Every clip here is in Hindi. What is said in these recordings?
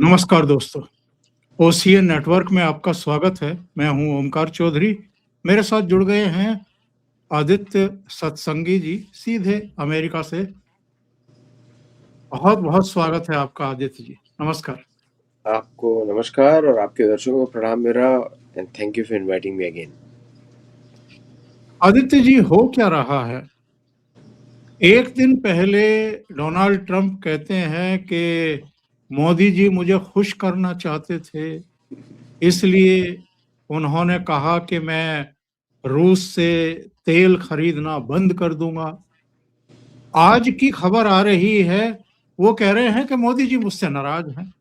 नमस्कार दोस्तों। ओसीएन नेटवर्क में आपका स्वागत है। मैं हूं ओमकार चौधरी। मेरे साथ जुड़ गए हैं आदित्य सत्संगी जी सीधे अमेरिका से। बहुत बहुत स्वागत है आपका आदित्य जी। नमस्कार। आपको नमस्कार और आपके दर्शकों को प्रणाम मेरा and thank you for inviting me again. Aditya ji, हो क्या रहा है? एक दिन पहले डोनाल्ड ट्रंप कहते हैं कि मोदी जी मुझे खुश करना चाहते थे, इसलिए उन्होंने कहा कि मैं रूस से तेल खरीदना बंद कर दूंगा। आज की खबर आ रही है, वो कह रहे हैं कि मोदी जी मुझसे नाराज हैं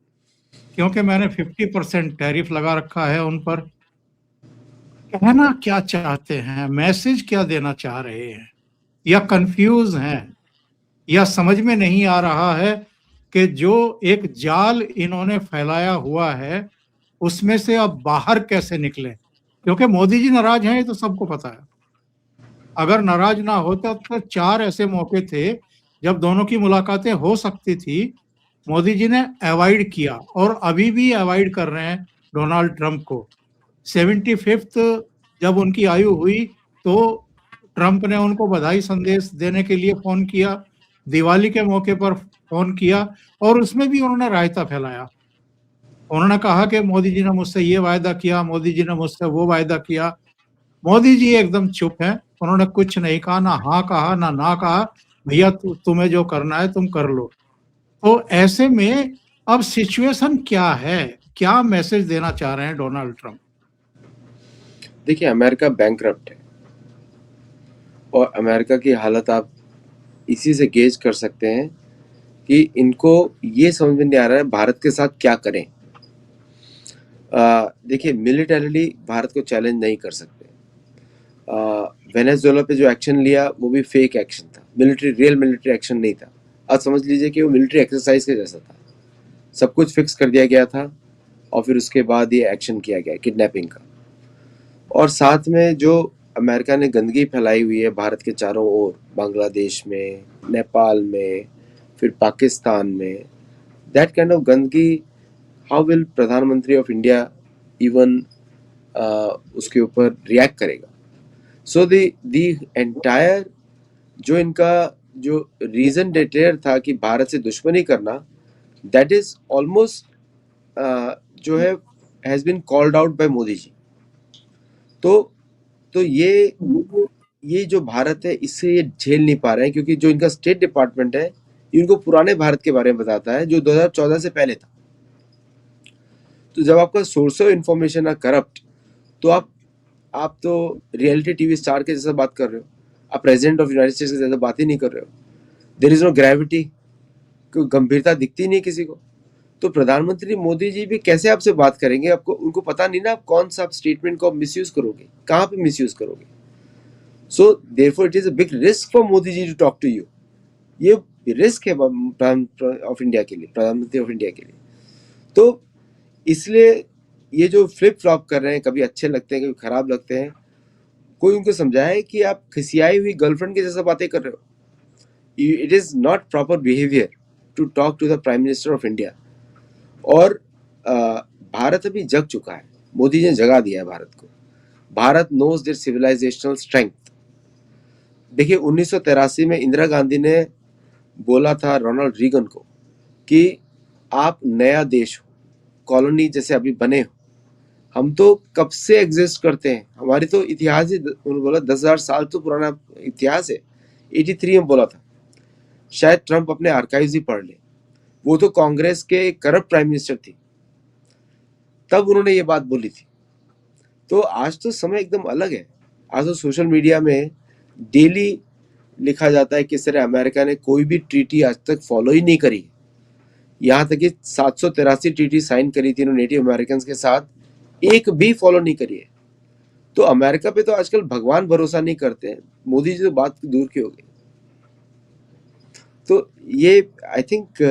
क्योंकि मैंने 50% टैरिफ लगा रखा है उन पर। कहना क्या चाहते हैं, मैसेज क्या देना चाह रहे हैं, या कंफ्यूज हैं, या समझ में नहीं आ रहा है कि जो एक जाल इन्होंने फैलाया हुआ है उसमें से अब बाहर कैसे निकले। क्योंकि मोदी जी नाराज हैं ये तो सबको पता है। अगर नाराज ना होता तो चार ऐसे मौके थे जब दोनों की मुलाकातें हो सकती थी, मोदी जी ने अवॉइड किया और अभी भी अवॉइड कर रहे हैं डोनाल्ड ट्रंप को। 75th जब उनकी आयु हुई तो ट्रंप ने उनको बधाई संदेश देने के लिए फोन किया, दिवाली के मौके पर फोन किया और उसमें भी उन्होंने रायता फैलाया। उन्होंने कहा कि मोदी जी ने मुझसे ये वायदा किया, मोदी जी ने मुझसे वो वायदा किया। मोदी जी एकदम चुप हैं, उन्होंने कुछ नहीं कहा, ना हाँ कहा ना कहा। भैया तुम्हें जो करना है तुम कर लो। तो ऐसे में अब सिचुएशन क्या है, क्या मैसेज देना चाह रहे हैं डोनाल्ड ट्रंप? देखिए, अमेरिका बैंकरप्ट है और अमेरिका की हालत आप इसी से गेज कर सकते हैं कि इनको ये समझ में नहीं आ रहा है भारत के साथ क्या करें। देखिए, मिलिटरीली भारत को चैलेंज नहीं कर सकते। वेनेजुएला पे जो एक्शन लिया वो भी फेक एक्शन था, रियल मिलिट्री एक्शन नहीं था। आज समझ लीजिए कि वो मिलिट्री एक्सरसाइज के जैसा था। सब कुछ फिक्स कर दिया गया था और फिर उसके बाद ये एक्शन किया गया किडनैपिंग का। और साथ में जो अमेरिका ने गंदगी फैलाई हुई है भारत के चारों ओर, बांग्लादेश में, नेपाल में, फिर पाकिस्तान में, दैट काइंड ऑफ गंदगी, हाउ विल प्रधानमंत्री ऑफ इंडिया इवन उसके ऊपर रिएक्ट करेगा। सो दी एंटायर जो इनका जो रीजन डिक्लेयर था कि भारत से दुश्मनी करना, दैट इज ऑलमोस्ट जो है has been called out by Modi ji. तो ये जो भारत है इससे ये झेल नहीं पा रहे हैं, क्योंकि जो इनका स्टेट डिपार्टमेंट है इनको पुराने भारत के बारे में बताता है जो 2014 से पहले था। तो जब आपका सोर्स ऑफ इंफॉर्मेशन है करप्ट, तो आप तो रियलिटी टीवी स्टार के जैसा बात कर रहे हो, आप प्रेसिडेंट ऑफ यूनाइटेड स्टेट्स के जैसा बात ही नहीं कर रहे हो। देयर इज नो ग्रेविटी, कोई गंभीरता दिखती नहीं किसी को। तो प्रधानमंत्री मोदी जी भी कैसे आपसे बात करेंगे? आपको उनको पता नहीं ना आप कौन सा स्टेटमेंट को मिसयूज करोगे, कहाँ पे मिसयूज करोगे। So therefore it is a big risk for Modi ji to talk to you. ये रिस्क है ऑफ इंडिया के लिए, प्रधानमंत्री ऑफ इंडिया के लिए। तो इसलिए ये जो फ्लिप फ्लॉप कर रहे हैं, कभी अच्छे लगते हैं कभी खराब लगते हैं, कोई उनको समझाए कि आप खिसियाई हुई गर्लफ्रेंड के जैसा बातें कर रहे हो। It is not proper behaviour to talk to the prime minister of India. और भारत अभी जग चुका है, मोदी जी ने जगा दिया है भारत को। Bharat knows their civilisational strength. देखिए, 1983 में इंदिरा गांधी ने बोला था रोनाल्ड रीगन को कि आप नया देश हो, कॉलोनी जैसे अभी बने हो, हम तो कब से एग्जिस्ट करते हैं, हमारी तो इतिहास ही, उन्होंने बोला 10,000 साल तो पुराना इतिहास है। 83 में बोला था। शायद ट्रंप अपने आर्काइव्स ही पढ़ ले, वो तो कांग्रेस के करप्ट प्राइम मिनिस्टर थी, तब उन्होंने ये बात बोली थी। तो आज तो समय एकदम अलग है। आज तो सोशल मीडिया में डेली लिखा जाता है किस तरह अमेरिका ने कोई भी ट्रीटी आज तक फॉलो ही नहीं करी। यहाँ तक कि 783 ट्रीटी साइन करी थी नेटिव अमेरिकन के साथ, एक भी फॉलो नहीं करी है। तो अमेरिका पे तो आजकल भगवान भरोसा नहीं करते हैं, मोदी जी तो बात दूर की हो गई। तो ये आई थिंक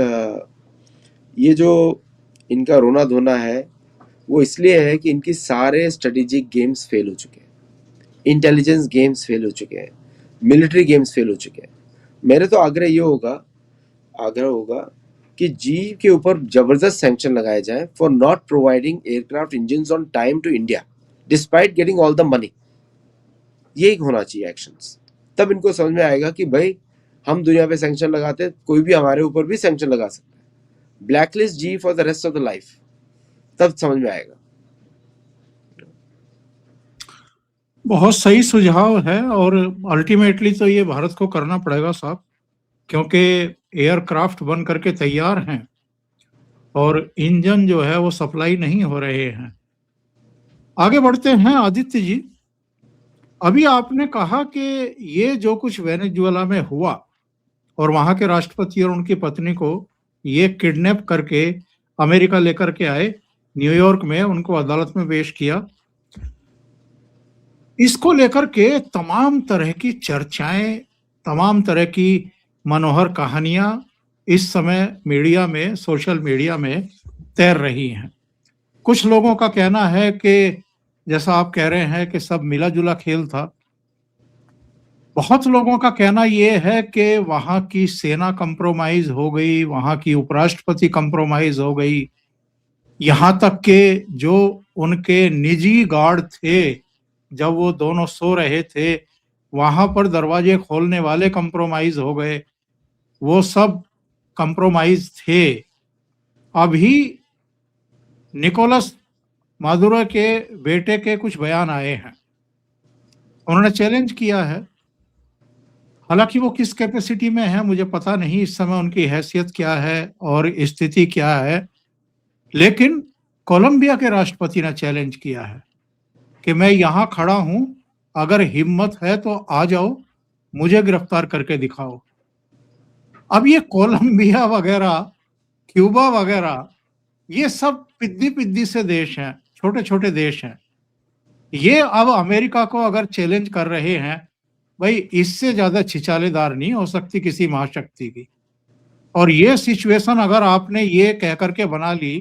ये जो इनका रोना धोना है वो इसलिए है कि इनकी सारे स्ट्रेटेजिक गेम्स फेल हो चुके हैं, इंटेलिजेंस गेम्स फेल हो चुके हैं, मिलिट्री गेम्स फेल हो चुके हैं। मेरे तो आग्रह होगा कि जी के ऊपर जबरदस्त सैंक्शन लगाए जाए for not providing aircraft engines on time to India despite getting all the money. ये होना चाहिए एक्शंस। तब इनको समझ में आएगा कि भाई हम दुनिया पे सैंक्शन लगाते, कोई भी हमारे ऊपर भी सैंक्शन लगा सकता है। ब्लैकलिस्ट जी for the rest of the life, तब समझ में आएगा। बहुत सही सुझाव है, और अल्टीमेटली तो ये भारत को करना पड़ेगा साहब, क्योंकि एयरक्राफ्ट बन करके तैयार हैं और इंजन जो है वो सप्लाई नहीं हो रहे हैं। आगे बढ़ते हैं आदित्य जी। अभी आपने कहा कि ये जो कुछ वेनेजुएला में हुआ और वहां के राष्ट्रपति और उनकी पत्नी को ये किडनैप करके अमेरिका लेकर के आए, न्यूयॉर्क में उनको अदालत में पेश किया, इसको लेकर के तमाम तरह की चर्चाएं, तमाम तरह की मनोहर कहानियां इस समय मीडिया में, सोशल मीडिया में तैर रही हैं। कुछ लोगों का कहना है कि जैसा आप कह रहे हैं कि सब मिला जुला खेल था। बहुत लोगों का कहना यह है कि वहां की सेना कंप्रोमाइज हो गई, वहां की उपराष्ट्रपति कंप्रोमाइज हो गई, यहां तक के जो उनके निजी गार्ड थे, जब वो दोनों सो रहे थे, वहां पर दरवाजे खोलने वाले कंप्रोमाइज हो गए, वो सब कंप्रोमाइज थे। अभी निकोलस मादुरो के बेटे के कुछ बयान आए हैं, उन्होंने चैलेंज किया है। हालांकि वो किस कैपेसिटी में है मुझे पता नहीं, इस समय उनकी हैसियत क्या है और स्थिति क्या है, लेकिन कोलंबिया के राष्ट्रपति ने चैलेंज किया है कि मैं यहां खड़ा हूं, अगर हिम्मत है तो आ जाओ, मुझे गिरफ्तार करके दिखाओ। अब ये कोलंबिया वगैरह, क्यूबा वगैरह, ये सब पिद्दी पिद्दी से देश हैं, छोटे छोटे देश हैं। ये अब अमेरिका को अगर चैलेंज कर रहे हैं, भाई इससे ज्यादा छिछालेदार नहीं हो सकती किसी महाशक्ति की। और ये सिचुएशन अगर आपने ये कह करके बना ली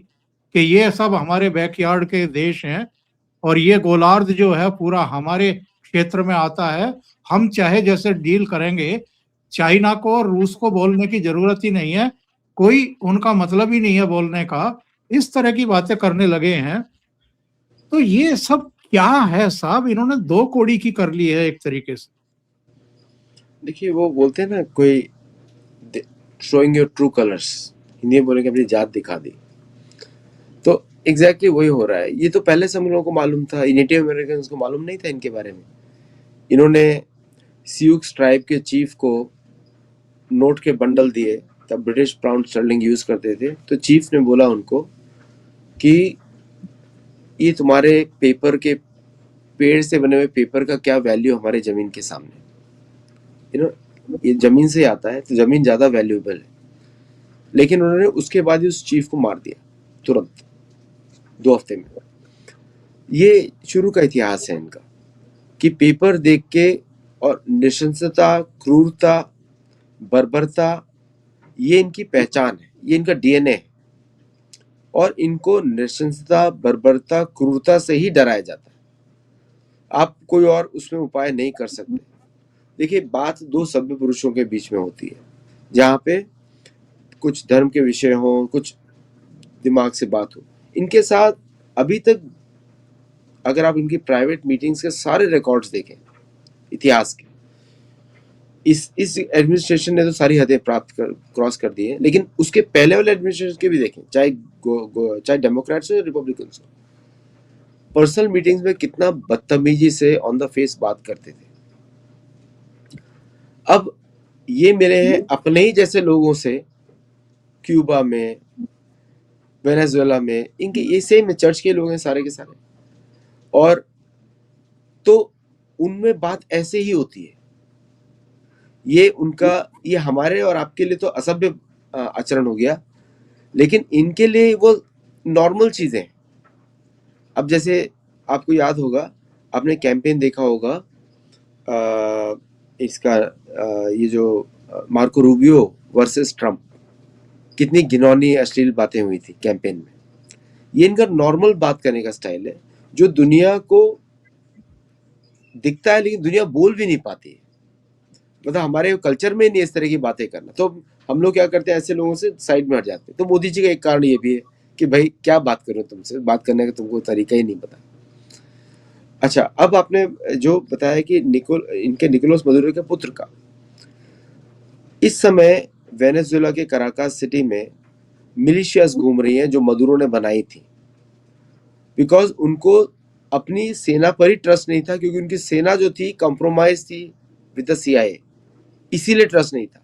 कि ये सब हमारे बैकयार्ड के देश हैं और ये गोलार्ध जो है पूरा हमारे क्षेत्र में आता है, हम चाहे जैसे डील करेंगे, चाइना को और रूस को बोलने की जरूरत ही नहीं है, कोई उनका मतलब ही नहीं है बोलने का, इस तरह की बातें करने लगे हैं। तो ये सब क्या है साहब, इन्होंने दो कोड़ी की कर ली है एक तरीके से। देखिए वो बोलते हैं ना, कोई showing your true colours, Hindi में बोलेंगे अपनी जात दिखा दी। तो एग्जैक्टली वही हो रहा है। ये तो पहले से हम लोगों को मालूम था, नेटिव अमेरिकन को मालूम नहीं था इनके बारे में। इन्होंने सियूक्स ट्राइब के चीफ को नोट के बंडल दिए, तब ब्रिटिश पाउंड स्टर्लिंग यूज करते थे, तो चीफ ने बोला उनको कि ये तुम्हारे पेपर के, पेड़ से बने हुए पेपर का क्या वैल्यू हमारे जमीन के सामने। ये जमीन से आता है तो जमीन ज्यादा वैल्यूएबल है। लेकिन उन्होंने उसके बाद ही उस चीफ को मार दिया तुरंत 2 हफ्ते में। ये शुरू का इतिहास है इनका कि पेपर देख के, और नृशंसता, क्रूरता, बर्बरता, ये इनकी पहचान है, ये इनका डीएनए है। और इनको नृशंसता, बर्बरता, क्रूरता से ही डराया जाता है। आप कोई और उसमें उपाय नहीं कर सकते। देखिए बात 2 सभ्य पुरुषों के बीच में होती है, जहाँ पे कुछ धर्म के विषय हो, कुछ दिमाग से बात हो। इनके साथ अभी तक अगर आप इनकी प्राइवेट मीटिंग्स के सारे रिकॉर्ड्स देखें इतिहास के, इस एडमिनिस्ट्रेशन ने तो सारी हदें क्रॉस कर दी है, लेकिन उसके पहले वाले एडमिनिस्ट्रेशन के भी देखें, चाहे डेमोक्रेट्स हो या रिपब्लिकन्स हो, पर्सनल मीटिंग्स में कितना बदतमीजी से ऑन द फेस बात करते थे। अब ये मिले हैं अपने ही जैसे लोगों से, क्यूबा में, वेनेजुएला में, इनके ये सेम चर्च के लोग हैं सारे के सारे, और तो उनमें बात ऐसे ही होती है। ये उनका, ये हमारे और आपके लिए तो असभ्य आचरण हो गया, लेकिन इनके लिए वो नॉर्मल चीजें हैं। अब जैसे आपको याद होगा, आपने कैंपेन देखा होगा इसका, ये जो मार्को रूबियो वर्सेस ट्रम्प, कितनी घिनौनी अश्लील बातें हुई थी कैंपेन में। ये इनका नॉर्मल बात करने का स्टाइल है, जो दुनिया को दिखता है लेकिन दुनिया बोल भी नहीं पाती है। मतलब हमारे कल्चर में नहीं इस तरह की बातें करना। तो हम लोग क्या करते हैं, ऐसे लोगों से साइड में हट जाते हैं। तो मोदी जी का एक कारण ये भी है कि भाई क्या बात करो, तुमसे बात करने का तुमको तरीका ही नहीं पता। अच्छा, अब आपने जो बताया कि इनके निकोलस मदुरो के पुत्र का, इस समय वेनेजुएला के कराकास सिटी में मिलिशियास घूम रही हैं जो मदुरो ने बनाई थी, बिकॉज उनको अपनी सेना पर ही ट्रस्ट नहीं था, क्योंकि उनकी सेना जो थी कंप्रोमाइज थी विद द सीआईए, इसीलिए ट्रस्ट नहीं था।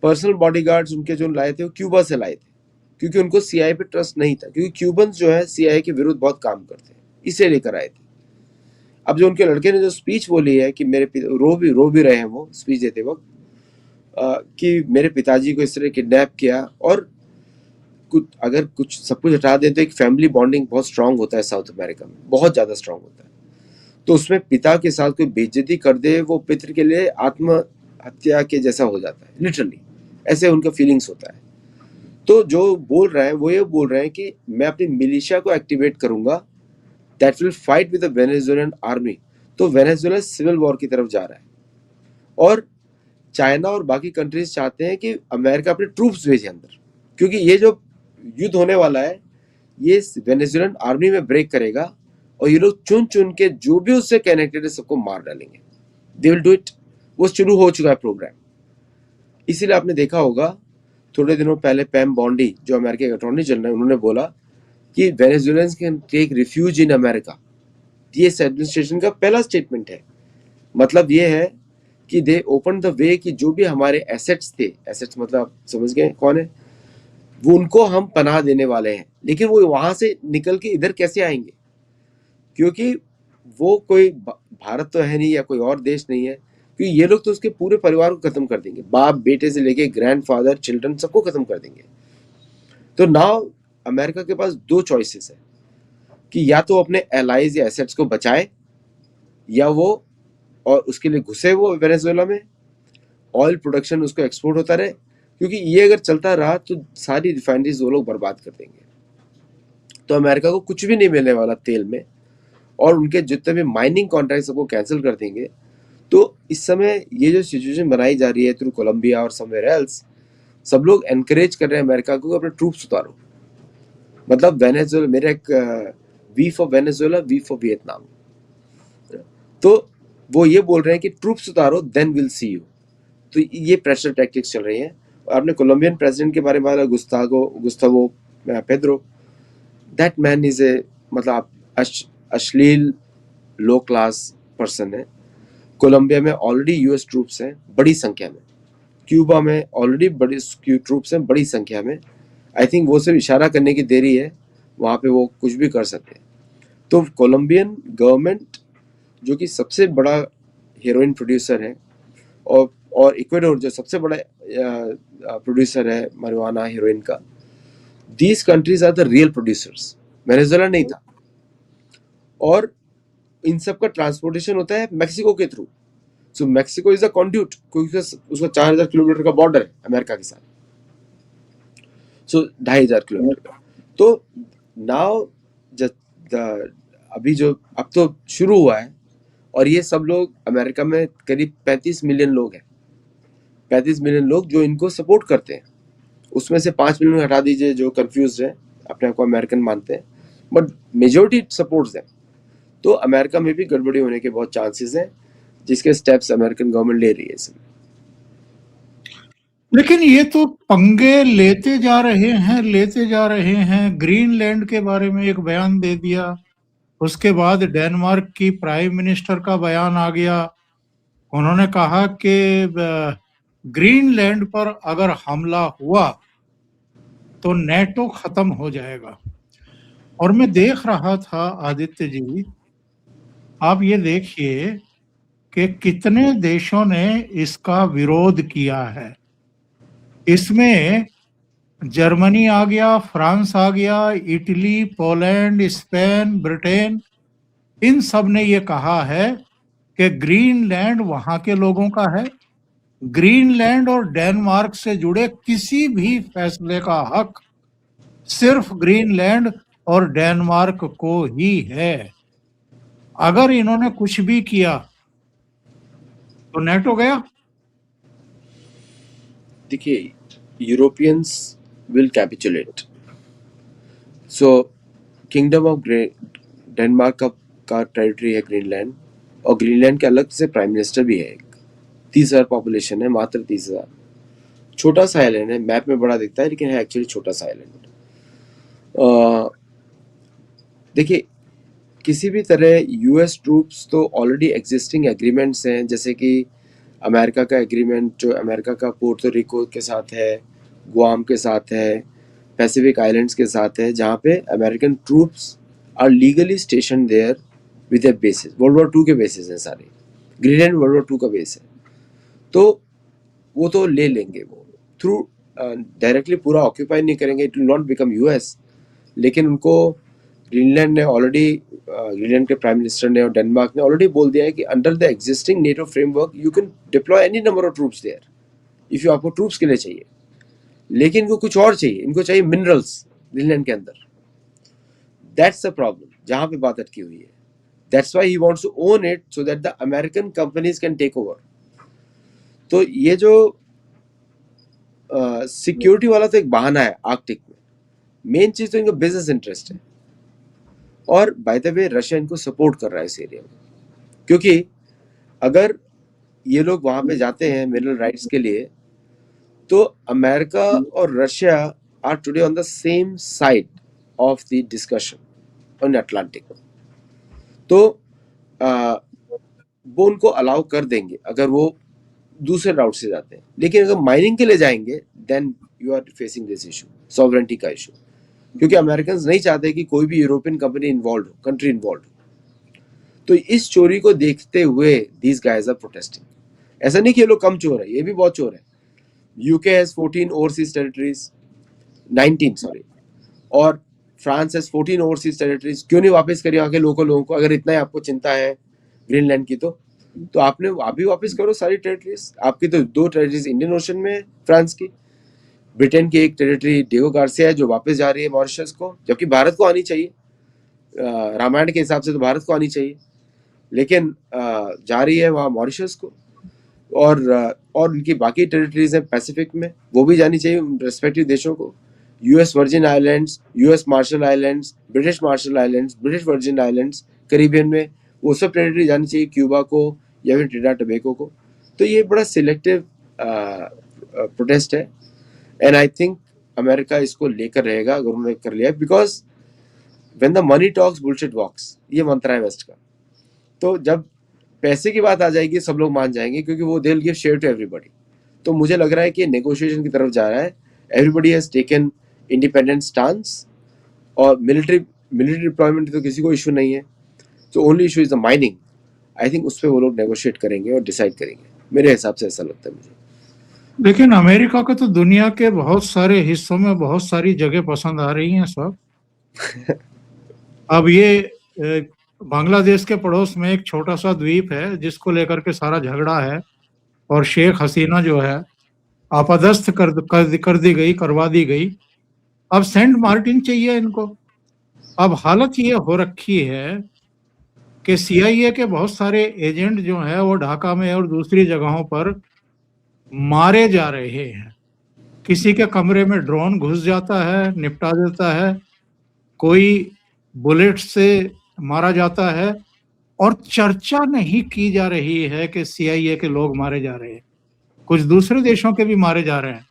पर्सनल बॉडीगार्ड्स उनके जो लाए थे वो क्यूबा से लाए थे, क्योंकि उनको सीआईए पे ट्रस्ट नहीं था, क्योंकि क्यूबन्स जो है सीआईए के विरुद्ध बहुत काम करते हैं, इसे लेकर आए थे। अब जो उनके लड़के ने जो स्पीच बोली है कि मेरे रो भी रहे हैं वो स्पीच देते वक्त, कि मेरे पिताजी को इस तरह किडनैप किया, और अगर कुछ सब कुछ हटा दें तो एक फैमिली बॉन्डिंग बहुत स्ट्रांग होता है साउथ अमेरिका में, बहुत ज्यादा स्ट्रांग होता है। तो उसमें पिता के साथ कोई बेइज्जती कर दे, वो पितर के लिए आत्महत्या के जैसा हो जाता है, लिटरली ऐसे उनका फीलिंग्स होता है। तो जो बोल रहे हैं वो ये बोल रहे हैं कि मैं अपनी मिलिशिया को एक्टिवेट करूंगा, that will fight with the Venezuelan army. तो वेनेजुएला सिविल वॉर की तरफ जा रहा है, और चाइना और बाकी कंट्रीज चाहते हैं कि अमेरिका अपने ट्रूप्स भेजे अंदर, क्योंकि ये जो युद्ध होने वाला है ये वेनेजुएलन आर्मी में ब्रेक करेगा, और ये लोग चुन चुन के जो भी उससे कनेक्टेड है सबको मार डालेंगे। They will do it. वो शुरू हो चुका है प्रोग्राम। इसीलिए आपने देखा होगा थोड़े दिनों पहले पैम बॉन्डी जो अमेरिका के अटॉर्नी जनरल है, उन्होंने बोला कि Venezuelans can take refuge in America. ये इस एडमिनिस्ट्रेशन का पहला स्टेटमेंट है। मतलब ये है कि दे ओपन द वे कि जो भी हमारे एसेट्स थे, एसेट्स मतलब समझ गए कौन है वो, उनको हम पनाह देने वाले हैं। लेकिन वो वहां से निकल के इधर कैसे आएंगे, क्योंकि वो कोई भारत तो है नहीं या कोई और देश नहीं है, क्योंकि ये लोग तो उसके पूरे परिवार को खत्म कर देंगे, बाप बेटे से लेके ग्रैंडफादर चिल्ड्रन सबको खत्म कर देंगे। तो नाउ अमेरिका के पास दो चॉइसेस है कि या तो अपने एलाइज या एसेट्स को बचाए, या वो और उसके लिए घुसे वो वेनेजुएला में, ऑयल प्रोडक्शन उसको एक्सपोर्ट होता रहे, क्योंकि ये अगर चलता रहा तो सारी रिफाइनरीज वो लोग बर्बाद कर देंगे। तो अमेरिका को कुछ भी नहीं मिलने वाला तेल में, और उनके जितने भी माइनिंग कॉन्ट्रैक्ट सबको कैंसिल कर देंगे। तो इस समय ये जो सिचुएशन बनाई जा रही है थ्रू कोलंबिया और समवेयर एल्स, सब लोग एनकरेज कर रहे हैं अमेरिका को अपने ट्रूप्स उतारो। मतलब वेनेजुएला, मेरा एक V for Venezuela, V for Vietnam. तो वो ये बोल रहे हैं कि ट्रूप्स उतारो, देन विल सी यू। तो ये प्रेशर टैक्टिक्स चल रही हैं। और आपने कोलंबियन प्रेसिडेंट के बारे में बोला, Gustavo Pedro, that man is a मतलब अश्लील लो क्लास पर्सन है। कोलंबिया में ऑलरेडी यूएस ट्रूप्स हैं बड़ी संख्या में, क्यूबा में ऑलरेडी बड़ी ट्रूप्स हैं बड़ी संख्या में। आई थिंक वो सिर्फ इशारा करने की देरी है, वहाँ पे वो कुछ भी कर सकते हैं। तो कोलंबियन गवर्नमेंट जो कि सबसे बड़ा हेरोइन प्रोड्यूसर है, और इक्वेडोर जो सबसे बड़ा प्रोड्यूसर है marijuana हेरोइन का, these countries are the real producers. Venezuela नहीं था। और इन सब का ट्रांसपोर्टेशन होता है मैक्सिको के through. So Mexico is a conduit, क्योंकि उसका 4000 किलोमीटर का बॉर्डर है अमेरिका के साथ, सो 2500 किलोमीटर का। तो नाउ अभी जो अब तो शुरू हुआ है, और ये सब लोग अमेरिका में करीब 35 मिलियन लोग हैं, 35 मिलियन लोग जो इनको सपोर्ट करते हैं। उसमें से 5 मिलियन हटा दीजिए जो कंफ्यूज है, अपने आप को अमेरिकन मानते हैं, बट मेजोरिटी सपोर्ट्स हैं। तो अमेरिका में भी गड़बड़ी होने के बहुत चांसेस हैं, जिसके स्टेप्स अमेरिकन गवर्नमेंट ले रही है इसमें। लेकिन ये तो पंगे लेते जा रहे हैं। ग्रीनलैंड के बारे में एक बयान दे दिया, उसके बाद डेनमार्क की प्राइम मिनिस्टर का बयान आ गया। उन्होंने कहा कि ग्रीनलैंड पर अगर हमला हुआ तो नेटो खत्म हो जाएगा। और मैं देख रहा था आदित्य जी, आप ये देखिए कि कितने देशों ने इसका विरोध किया है। इसमें जर्मनी आ गया, फ्रांस आ गया, इटली, पोलैंड, स्पेन, ब्रिटेन, इन सब ने ये कहा है कि ग्रीनलैंड वहां के लोगों का है। ग्रीनलैंड और डेनमार्क से जुड़े किसी भी फैसले का हक सिर्फ ग्रीनलैंड और डेनमार्क को ही है। अगर इन्होंने कुछ भी किया तो नेटो गया। देखिए, Europeans will capitulate. So kingdom of Denmark का टेरिटरी है ग्रीनलैंड, और ग्रीनलैंड के अलग से प्राइम मिनिस्टर भी है। एक 30,000 पॉपुलेशन है, मात्र 30,000। छोटा सा आइलैंड है, मैप में बड़ा दिखता है लेकिन है एक्चुअली छोटा सा आइलैंड। देखिए, किसी भी तरह यूएस ट्रूप्स तो ऑलरेडी एग्जिस्टिंग एग्रीमेंट्स हैं, जैसे कि अमेरिका का एग्रीमेंट जो अमेरिका का पोर्टो रिको के साथ है, गुआम के साथ है, पैसिफिक आइलैंड्स के साथ है, जहाँ पे American troops are legally station there with a basis. World war 2 के बेसिस हैं सारे। ग्रीनलैंड वर्ल्ड वॉर 2 का बेस है, तो वो तो ले लेंगे वो थ्रू डायरेक्टली, पूरा ऑक्यूपाई नहीं करेंगे, it will not become US. लेकिन उनको ग्रीनलैंड ने ऑलरेडी, ग्रीनलैंड के प्राइम मिनिस्टर ने और डेनमार्क ने ऑलरेडी बोल दिया है कि under the existing NATO framework you can deploy any number of troops there if you, आपको ट्रूप्स के लिए चाहिए। लेकिन इनको कुछ और चाहिए, इनको चाहिए मिनरल्स ग्रीनलैंड के अंदर। दैट्स द प्रॉब्लम जहां पे बात अटकी हुई है। That's why he wants to own it so that the American companies can take over. तो ये जो सिक्योरिटी वाला तो एक बहाना है आर्कटिक में, मेन चीज तो इनका बिजनेस इंटरेस्ट है। और बाय द वे रशिया इनको सपोर्ट कर रहा है इस एरिया में, क्योंकि अगर ये लोग वहां पे जाते हैं मिनरल राइट्स के लिए, तो अमेरिका और Russia are today on the same side of the discussion on Atlantic. तो वो उनको अलाउ कर देंगे अगर वो दूसरे राउट से जाते हैं। लेकिन अगर माइनिंग के लिए जाएंगे then you are facing this issue, sovereignty का इशू, क्योंकि अमेरिकन नहीं चाहते कि कोई भी यूरोपियन कंपनी इन्वॉल्व हो, कंट्री इन्वॉल्व हो। तो इस चोरी को देखते हुए दीज गाइज आर प्रोटेस्टिंग। ऐसा नहीं कि ये लोग कम चोर है, ये भी बहुत चोर है। UK has 14 overseas territories, 19 sorry, और फ्रांस हैज 14 ओवरसीज टेरिटरीज। क्यों नहीं वापस करिए वहाँ के लोकल लोगों को? अगर इतना ही आपको चिंता है ग्रीनलैंड की, तो आपने अभी वापस करो सारी टेरिटरीज। आपकी तो 2 टेरिटरीज इंडियन ओशन में है, फ्रांस की। ब्रिटेन की एक टेरिटरी डिएगो गार्सिया है जो वापस जा रही है मॉरिशस को, जबकि भारत को आनी चाहिए। रामायण के हिसाब से तो भारत को आनी चाहिए, लेकिन जा रही है वहाँ मॉरिशस को। और उनकी बाकी टेरिटरीज हैं पैसिफिक में, वो भी जानी चाहिए रेस्पेक्टिव देशों को। US virgin islands, US Marshall Islands, British Marshall Islands, British virgin islands Caribbean में, वो सब टेरिटरी जानी चाहिए क्यूबा को या फिर ट्रिनिडाद टोबैगो को। तो ये बड़ा सिलेक्टिव प्रोटेस्ट है, एंड आई थिंक अमेरिका इसको लेकर रहेगा अगर उन्होंने कर लिया, because when the money talks bullshit walks, ये मंत्र है वेस्ट का। तो जब पैसे की बात आ जाएगी सब लोग मान जाएंगे, क्योंकि वो they will give share to everybody. तो मुझे लग रहा है कि नेगोशिएशन की तरफ जा रहा है। Everybody has taken independent stance, और मिलिट्री डिप्लॉयमेंट तो किसी को इशू नहीं है। तो only issue is the mining. I think उस पर वो लोग नेगोशिएट करेंगे और डिसाइड करेंगे, मेरे हिसाब से ऐसा लगता है मुझे। लेकिन अमेरिका को तो दुनिया के बहुत सारे हिस्सों में बहुत सारी जगह पसंद आ रही हैं सब। अब ये बांग्लादेश के पड़ोस में एक छोटा सा द्वीप है जिसको लेकर के सारा झगड़ा है, और शेख हसीना जो है आपादस्थ करवा दी गई। अब सेंट मार्टिन चाहिए इनको। अब हालत ये हो रखी है कि सीआईए के बहुत सारे एजेंट जो हैं वो ढाका में और दूसरी जगहों पर मारे जा रहे हैं। किसी के कमरे में ड्रोन घुस जाता है, निपटा देता है, कोई बुलेट से मारा जाता है, और चर्चा नहीं की जा रही है कि सीआईए के लोग मारे जा रहे हैं, कुछ दूसरे देशों के भी मारे जा रहे हैं।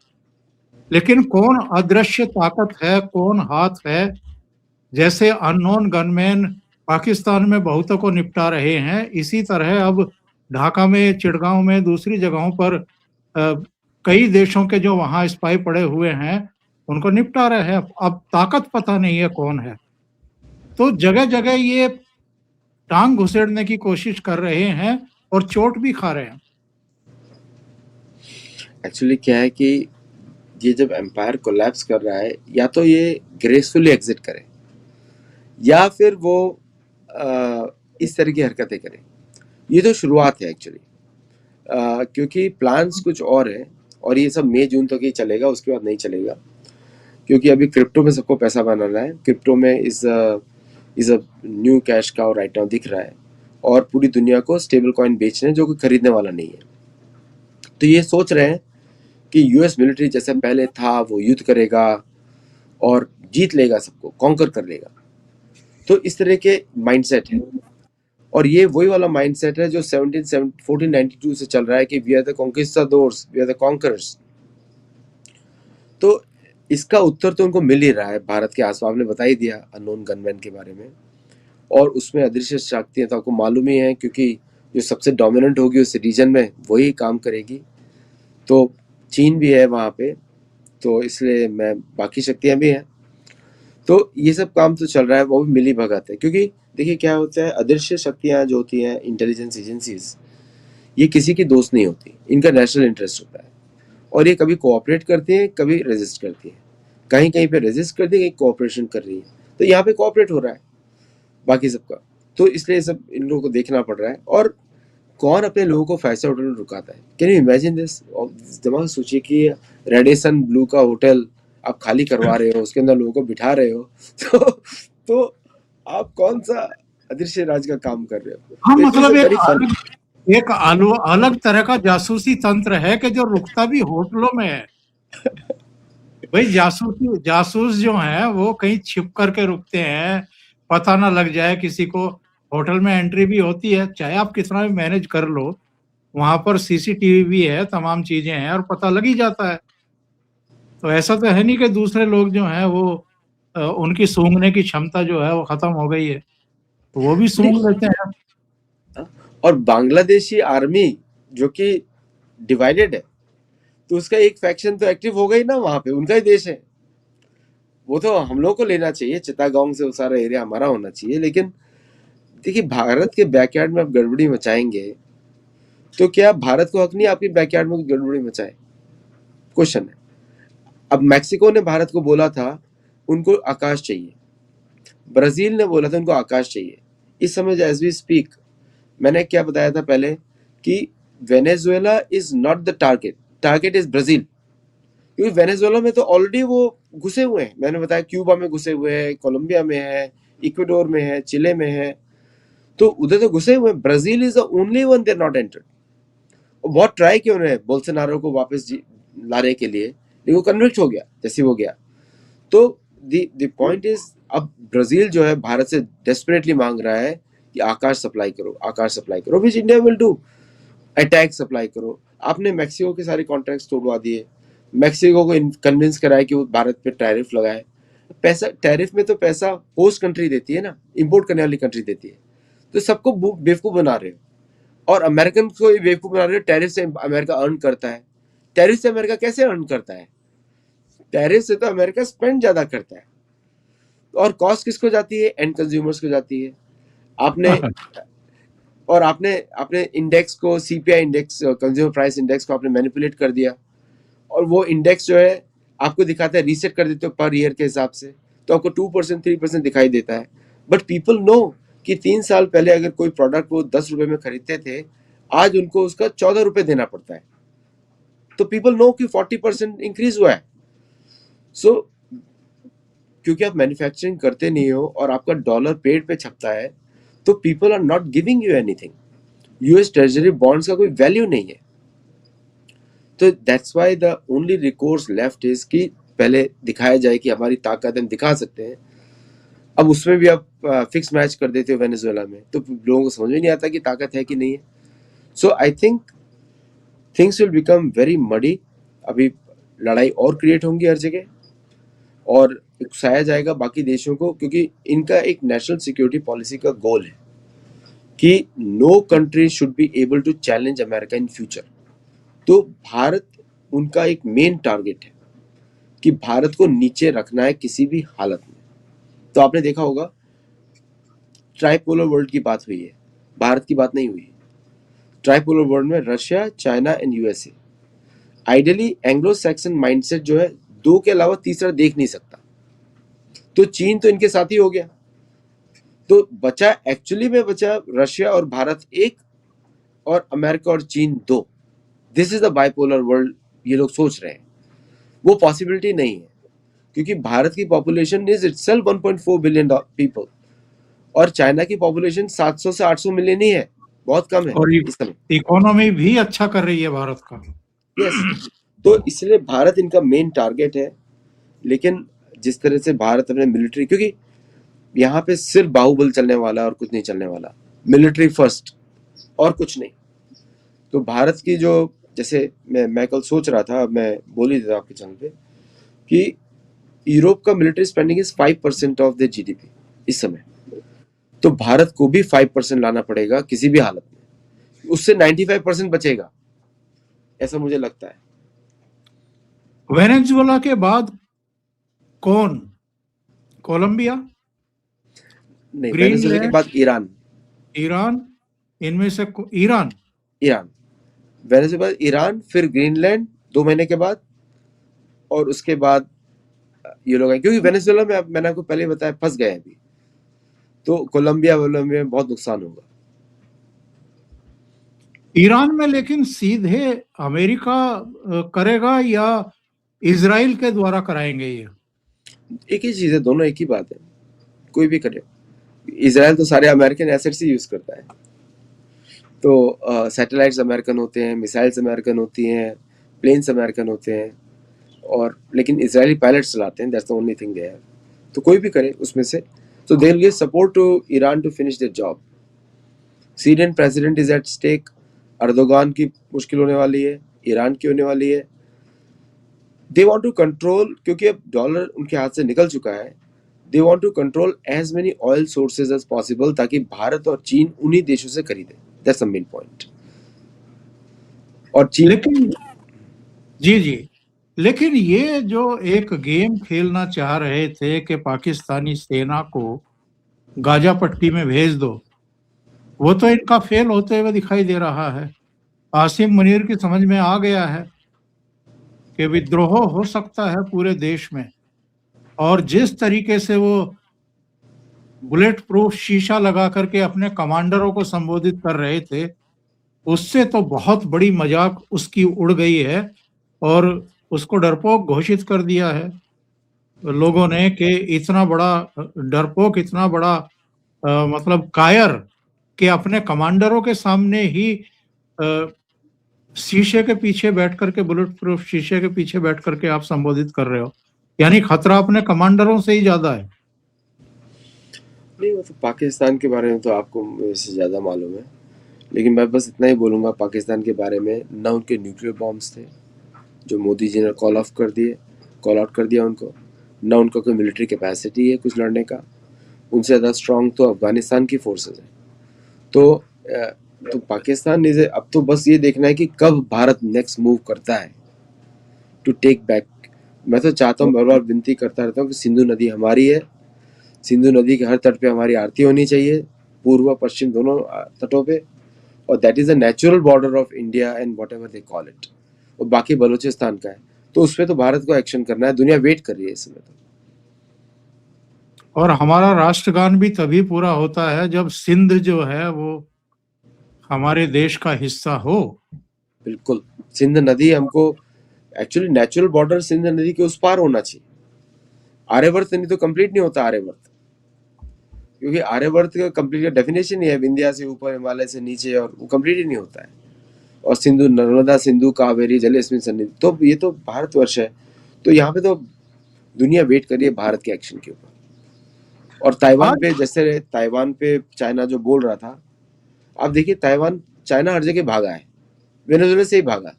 लेकिन कौन अदृश्य ताकत है, कौन हाथ है? जैसे अननोन गनमैन पाकिस्तान में बहुतों को निपटा रहे हैं, इसी तरह अब ढाका में, चिड़गांव में, दूसरी जगहों पर कई देशों के जो वहां स्पाई पड़े हुए हैं उनको निपटा रहे हैं। अब ताकत पता नहीं है कौन है। तो जगह जगह ये टांग घुसेड़ने की कोशिश कर रहे हैं और चोट भी खा रहे हैं। एक्चुअली क्या है कि ये जब एम्पायर कोलैप्स कर रहा है, या तो ये ग्रेसफुली एग्जिट करे या फिर वो इस तरह की हरकतें करे। ये तो शुरुआत है एक्चुअली, क्योंकि प्लान्स कुछ और है, और ये सब मई जून तक ही चलेगा, उसके बाद नहीं चलेगा। क्योंकि अभी क्रिप्टो में सबको पैसा बनाना है, क्रिप्टो में इज अ न्यू कैश का राइट नाउ दिख रहा है, और पूरी दुनिया को स्टेबल कॉइन बेचने जो कि खरीदने वाला नहीं है। तो ये सोच रहे हैं कि यूएस मिलिट्री जैसे पहले था वो युद्ध करेगा और जीत लेगा, सबको कॉन्कर कर लेगा। तो इस तरह के माइंडसेट है, और ये वही वाला माइंडसेट है जो 1492 से चल रहा है कि we are the conquistadors, we are the conquerors. तो इसका उत्तर तो उनको मिल ही रहा है भारत के आसपास, आपने बता ही दिया अननोन गनमैन के बारे में। और उसमें अदृश्य शक्तियां तो आपको मालूम ही है, क्योंकि जो सबसे डोमिनेंट होगी उस रीजन में वही काम करेगी। तो चीन भी है वहाँ पे, तो इसलिए मैं बाकी शक्तियां भी हैं। तो ये सब काम तो चल रहा है, वो भी मिली भगत है। क्योंकि देखिए क्या होता है, अदृश्य शक्तियां जो होती हैं, इंटेलिजेंस एजेंसीज, ये किसी की दोस्त नहीं होती, इनका नेशनल इंटरेस्ट होता है। और ये कभी कोऑपरेट करती हैं, कभी रेजिस्ट करती हैं, कहीं कहीं पे रेजिस्ट करती है, कहीं कोऑपरेशन कर रही है। तो यहाँ पे कोऑपरेट हो रहा है बाकी सबका। तो इसलिए सब इन लोगों को देखना पड़ रहा है। और कौन अपने लोगों को फाइव स्टार होटल में रुकाता है? Can you imagine this? दिमाग सोचिए कि रेडिसन ब्लू का होटल आप खाली करवा रहे हो, उसके अंदर लोगों को बिठा रहे हो, तो आप कौन सा अदृश्य राज का काम कर रहे हो? हाँ, तो मतलब वेरी फन। एक अलग तरह का जासूसी तंत्र है कि जो रुकता भी होटलों में है। भाई जासूस जो है वो कहीं छिप करके रुकते हैं, पता ना लग जाए किसी को। होटल में एंट्री भी होती है, चाहे आप कितना भी मैनेज कर लो, वहां पर सीसीटीवी भी है, तमाम चीजें हैं और पता लग ही जाता है। तो ऐसा तो है नहीं कि दूसरे लोग जो हैं वो उनकी सूंघने की क्षमता जो है वो खत्म हो गई है, तो वो भी सूंघ लेते हैं। और बांग्लादेशी आर्मी जो कि डिवाइडेड है, तो उसका एक फैक्शन तो एक्टिव हो गई ना वहां पे, उनका ही देश है वो। तो हम लोग को लेना चाहिए, चित्तागांव से वो सारा एरिया हमारा होना चाहिए। लेकिन देखिए, भारत के बैकयार्ड में आप गड़बड़ी मचाएंगे तो क्या भारत को हक नहीं आपके बैकयार्ड में गड़बड़ी मचाए? क्वेश्चन है। अब मैक्सिको ने भारत को बोला था उनको आकाश चाहिए, ब्राजील ने बोला था उनको आकाश चाहिए। इस समय एज वी स्पीक, मैंने क्या बताया था पहले कि Venezuela is not the target, target is Brazil. क्योंकि वेनेजुएला में तो ऑलरेडी वो घुसे हुए हैं, मैंने बताया क्यूबा में घुसे हुए हैं, कोलंबिया में है, इक्वाडोर में है, चिले में है, तो उधर तो घुसे हुए हैं। Brazil is the only one there not entered. बहुत ट्राई किया उन्होंने बोल्सोनारो को वापस लाने के लिए, लेकिन वो कन्विक्ट हो गया जैसे वो गया। तो द पॉइंट इज, अब ब्राजील जो है भारत से डेस्परेटली मांग रहा है कि आकाश सप्लाई करो, आकाश सप्लाई करो, which India will do. Attack supply करो। आपने मैक्सिको के सारे कॉन्ट्रैक्ट्स तोड़वा दिए, मैक्सिको को कन्विंस कराया कि वो भारत पे टैरिफ लगाए। पैसा, टैरिफ में तो पैसा होस्ट कंट्री देती है ना, इंपोर्ट करने वाली कंट्री देती है। तो सबको बेवकूफ बना रहे हो, और अमेरिकन को बेवकूफ बना रहे हो। टैरिफ से अमेरिका अर्न करता है। टैरिफ से अमेरिका कैसे अर्न करता है? टैरिफ से तो अमेरिका स्पेंड ज्यादा करता है, और कॉस्ट किसको जाती है? एंड कंज्यूमर्स को जाती है। आपने और आपने अपने इंडेक्स को, CPI index, consumer price index को आपने मैनिपुलेट कर दिया, और वो इंडेक्स जो है आपको दिखाता है, रीसेट कर देते हो पर ईयर के हिसाब से, तो आपको 2% 3% दिखाई देता है। बट पीपल नो कि 3 साल पहले अगर कोई प्रोडक्ट वो 10 रुपए में खरीदते थे, आज उनको उसका 14 रुपए देना पड़ता है। तो पीपल नो कि 40% इंक्रीज हुआ है। सो क्योंकि आप मैन्युफैक्चरिंग करते नहीं हो और आपका डॉलर पेड पे छपता है, तो people are not giving you anything. US treasury bonds का कोई वैल्यू नहीं है। तो that's why the only recourse left is कि पहले दिखाया जाए कि हमारी ताकत हम दिखा सकते हैं। अब उसमें भी आप फिक्स मैच कर देते हो वेनेजुएला में, तो लोगों को समझ में नहीं आता कि ताकत है कि नहीं है। So I think things will become very muddy. अभी लड़ाई और क्रिएट होंगी हर जगह, और उकसाया जाएगा बाकी देशों को, क्योंकि इनका एक नेशनल सिक्योरिटी पॉलिसी का गोल है कि no country should be able to challenge America in future. तो भारत उनका एक मेन टारगेट है कि भारत को नीचे रखना है किसी भी हालत में। तो आपने देखा होगा ट्राइपोलर वर्ल्ड की बात हुई है, भारत की बात नहीं हुई। ट्राइपोलर वर्ल्ड में Russia, China and USA. Ideally Anglo Saxon mindset जो है, दो के अलावा तीसरा देख नहीं सकता। तो चीन तो इनके साथ ही हो गया, तो बचा एक्चुअली में बचा रशिया और भारत एक, और अमेरिका और चीन दो। This is the bipolar world ये लोग सोच रहे हैं। वो पॉसिबिलिटी नहीं है, क्योंकि भारत की population is itself 1.4 billion people, और चाइना की पॉपुलेशन 700 से 800 मिलियन ही है, बहुत कम है और इस समय। इकोनॉमी भी अच्छा कर रही है भारत का। यस, तो इसलिए भारत इनका मेन टारगेट है। लेकिन जिस तरह से भारत अपने मिलिट्री, क्योंकि यहाँ पे सिर्फ बाहुबल चलने वाला और कुछ नहीं चलने वाला, मिलिट्री फर्स्ट और कुछ नहीं। तो भारत की जो, जैसे मैं कल सोच रहा था, मैं बोल ही था आपके चैनल पे कि यूरोप का military spending is 5% of the GDP इस समय। तो भारत को भी 5% लाना पड़ेगा किसी भी हालत में, उससे 95% बचेगा, ऐसा मुझे लगता है। वेनेजुएला के बाद कौन? कोलंबिया, नहीं, वेनेजुएला के ग्रीनलैंड, बाद ईरान। ईरान, इनमें से ईरान। ईरान, वेनेजुएला, ईरान, फिर ग्रीनलैंड 2 महीने के बाद, और उसके बाद ये लोग हैं, क्योंकि वेनेजुएला में मैंने आपको पहले बताया फंस गए अभी, तो कोलंबिया में बहुत नुकसान होगा। ईरान में लेकिन सीधे अमेरिका करेगा या इजराइल के द्वारा कराएंगे? ये एक ही चीज है, दोनों एक ही बात है, कोई भी करे। इजराइल तो सारे अमेरिकन एसेट्स ही यूज करता है, तो सैटेलाइट्स अमेरिकन होते हैं, मिसाइल्स अमेरिकन होती हैं, प्लेन्स अमेरिकन होते हैं, और लेकिन इजरायली पायलट चलाते हैं, that's the only thing there. तो कोई भी करे उसमें से, तो they will give support to Iran to finish their job. Syrian president is at stake, Erdogan की मुश्किल होने वाली है, ईरान की होने वाली है। दे वांट टू कंट्रोल, क्योंकि अब डॉलर उनके हाथ से निकल चुका है, they want to control as many oil sources as possible, ताकि भारत और चीन उन्हीं देशों से खरीदे। That's the main point. और चीन, लेकिन जी जी, लेकिन ये जो एक गेम खेलना चाह रहे थे कि पाकिस्तानी सेना को गाजा पट्टी में भेज दो, वो तो इनका फेल होते हुए दिखाई दे रहा है। आसिम मुनीर की समझ में आ गया है कि विद्रोह हो सकता है पूरे देश में, और जिस तरीके से वो बुलेट प्रूफ शीशा लगा करके अपने कमांडरों को संबोधित कर रहे थे, उससे तो बहुत बड़ी मजाक उसकी उड़ गई है, और उसको डरपोक घोषित कर दिया है लोगों ने कि इतना बड़ा डरपोक, इतना बड़ा मतलब कायर, कि अपने कमांडरों के सामने ही अ, शीशे के पीछे बैठ करके, बुलेट प्रूफ शीशे के पीछे बैठ करके आप संबोधित कर रहे हो। यानी खतरा अपने कमांडरों से ही ज्यादा है। नहीं, वो तो पाकिस्तान के बारे में तो आपको मेरे से ज़्यादा मालूम है, लेकिन मैं बस इतना ही बोलूँगा पाकिस्तान के बारे में, ना उनके न्यूक्लियर बॉम्ब्स थे जो मोदी जी ने कॉल ऑफ कर दिए, कॉल आउट कर दिया उनको, ना उनका कोई मिलिट्री कैपेसिटी है कुछ लड़ने का। उनसे ज़्यादा स्ट्रांग तो अफगानिस्तान की फोर्सेस हैं। तो पाकिस्तान इज, अब तो बस ये देखना है कि कब भारत नेक्स्ट मूव करता है टू टेक बैक। मैं तो चाहता हूँ, बार बार विनती करता रहता हूँ कि सिंधु नदी हमारी है, सिंधु नदी के हर तट पे हमारी आरती होनी चाहिए, पूर्व पश्चिम दोनों तटों पे, और that is the natural border of India and what ever they call it. और बाकी बलूचिस्तान का है, तो उस पर तो भारत को एक्शन करना है, दुनिया वेट कर रही है इस समय तो। और हमारा राष्ट्रगान भी तभी पूरा होता है जब सिंध जो है वो हमारे देश का हिस्सा हो। बिल्कुल, सिंध नदी हमको, एक्चुअली नेचुरल बॉर्डर सिंध नदी के उस पार होना चाहिए। आर्यवर्त नहीं तो कंप्लीट नहीं होता आर्यवर्त, क्योंकि आर्यवर्त का कंप्लीट डेफिनेशन ही है विंध्या से ऊपर, हिमालय से नीचे, और वो कंप्लीट ही नहीं होता है। और सिंधु, नर्मदा, सिंधु, कावेरी, जलेस्मिन सन्निधि, तो ये तो भारतवर्ष है, तो यहाँ पे तो दुनिया वेट कर रही है भारत के एक्शन के ऊपर। और ताइवान आज पे, जैसे ताइवान पे चाइना जो बोल रहा था, आप देखिए ताइवान, चाइना हर जगह भागा है, वेनेजुएला से ही भागा,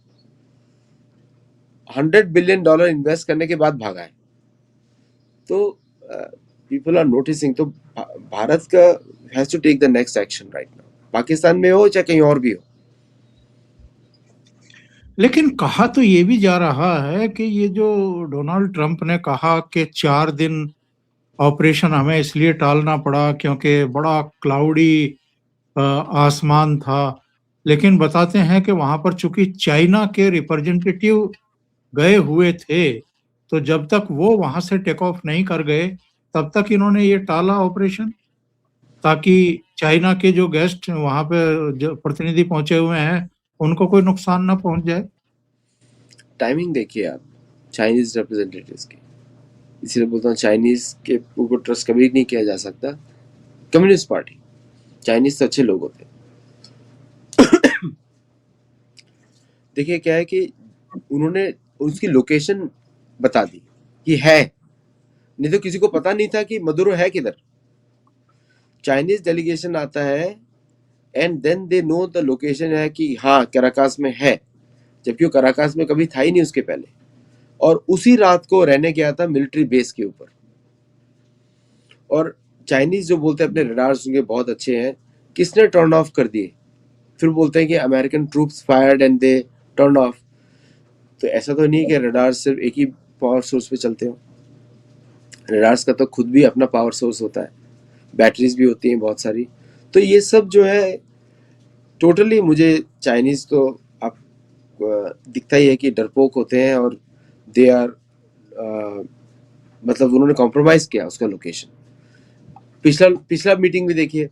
$100 बिलियन इन्वेस्ट करने के बाद भागा है। तो पीपल आर नोटिसिंग, तो भारत का has to take the next action right now, Pakistan में हो चाहे कहीं और भी हो। लेकिन कहा तो ये भी जा रहा है कि ये जो डोनाल्ड ट्रंप ने कहा कि 4 दिन ऑपरेशन हमें इसलिए टालना पड़ा क्योंकि बड़ा क्लाउडी आसमान था, लेकिन बताते हैं कि वहां पर चूंकि चाइना के रिप्रेजेंटेटिव गए हुए थे, तो जब तक वो वहां से टेक ऑफ नहीं कर गए तब तक इन्होंने ये टाला ऑपरेशन, ताकि चाइना के जो गेस्ट वहां पे जो प्रतिनिधि पहुंचे हुए हैं उनको कोई नुकसान ना पहुंच जाए। टाइमिंग देखिए आप चाइनीज रिप्रेजेंटेटिव्स की, इसीलिए बोलता हूँ चाइनीज के ऊपर ट्रस्ट कभी नहीं किया जा सकता। कम्युनिस्ट पार्टी, चाइनीज तो अच्छे लोग होते हैं। देखिए क्या है कि उन्होंने उसकी लोकेशन बता दी कि है, नहीं तो किसी को पता नहीं था कि मदुरो है किधर। चाइनीज डेलीगेशन आता है and then they know the location है कि हाँ कैराकास में है, जबकि वो कैराकास में कभी था ही नहीं उसके पहले, और उसी रात को रहने गया था मिलिट्री बेस के ऊपर। और चाइनीज जो बोलते हैं अपने रडार्स उनके बहुत अच्छे हैं, किसने टर्न ऑफ कर दिए, फिर बोलते हैं कि American troops fired and they turn off. तो ऐसा तो नहीं कि रडार सिर्फ एक ही पावर सोर्स पे चलते हो, रडार्स का तो खुद भी अपना पावर सोर्स होता है, बैटरीज भी होती हैं बहुत सारी। तो ये सब जो है टोटली मुझे चाइनीज तो आप दिखता ही है कि डरपोक होते हैं, और दे आर मतलब उन्होंने कॉम्प्रोमाइज किया उसका लोकेशन। पिछला मीटिंग भी देखिए,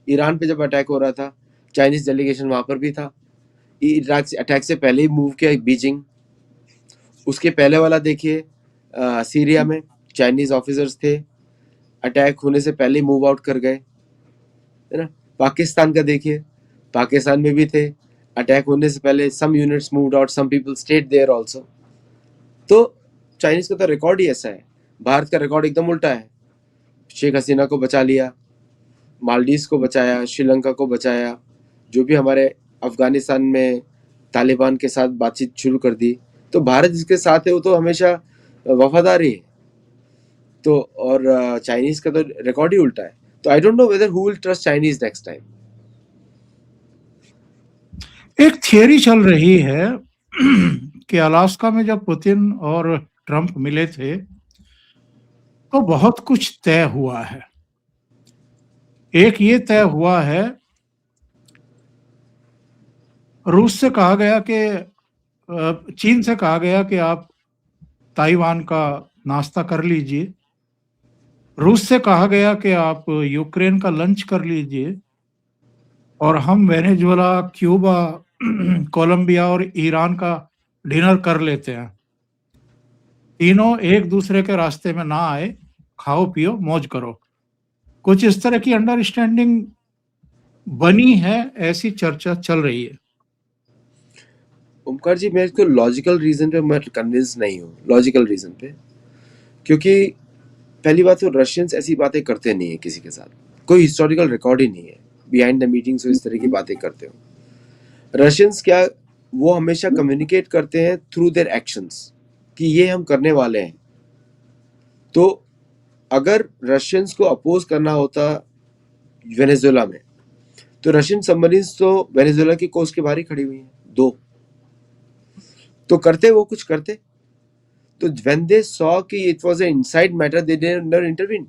ईरान पे जब अटैक हो रहा था चाइनीज डेलीगेशन वहां पर भी था। इराक से अटैक से पहले ही मूव किया बीजिंग। उसके पहले वाला देखिए सीरिया में चाइनीज ऑफिसर्स थे, अटैक होने से पहले मूव आउट कर गए, है ना। पाकिस्तान का देखिए, पाकिस्तान में भी थे, अटैक होने से पहले some units moved out, some people stayed there also. तो चाइनीज का तो रिकॉर्ड ही ऐसा है। भारत का रिकॉर्ड एकदम उल्टा है। शेख हसीना को बचा लिया, मालदीव्स को बचाया, श्रीलंका को बचाया, जो भी हमारे अफगानिस्तान में तालिबान के साथ बातचीत शुरू कर दी। तो भारत जिसके साथ है वो तो हमेशा वफादार ही है। तो और चाइनीज का तो रिकॉर्ड ही उल्टा है। तो I don't know whether who will trust Chinese next time. एक थियरी चल रही है कि अलास्का में जब पुतिन और ट्रंप मिले थे तो बहुत कुछ तय हुआ है। एक ये तय हुआ है, रूस से कहा गया कि चीन से कहा गया कि आप ताइवान का नाश्ता कर लीजिए, रूस से कहा गया कि आप यूक्रेन का लंच कर लीजिए, और हम वेनेजुएला, क्यूबा, कोलंबिया और ईरान का डिनर कर लेते हैं। तीनों एक दूसरे के रास्ते में ना आए, खाओ पियो मौज करो। कुछ इस तरह की अंडरस्टैंडिंग बनी है, ऐसी चर्चा चल रही है। ओमकार जी, मैं इसको लॉजिकल रीजन पे मैं कन्विंस नहीं हूँ, लॉजिकल रीजन पे, क्योंकि पहली बात तो रशियंस ऐसी बातें करते नहीं है किसी के साथ, कोई हिस्टोरिकल रिकॉर्ड ही नहीं है बिहाइंड द मीटिंग्स इस तरह की बातें करते हो। रशियंस क्या, वो हमेशा कम्युनिकेट करते हैं थ्रू देयर एक्शंस कि ये हम करने वाले हैं। तो अगर रशियंस को अपोज करना होता वेनेजुएला में, तो रशियन सबमरीन्स तो वेनेजुएला की कोस्ट के बाहर ही खड़ी हुई हैं, दो तो करते, वो कुछ करते। तो when they saw कि it was an inside matter, they didn't intervene।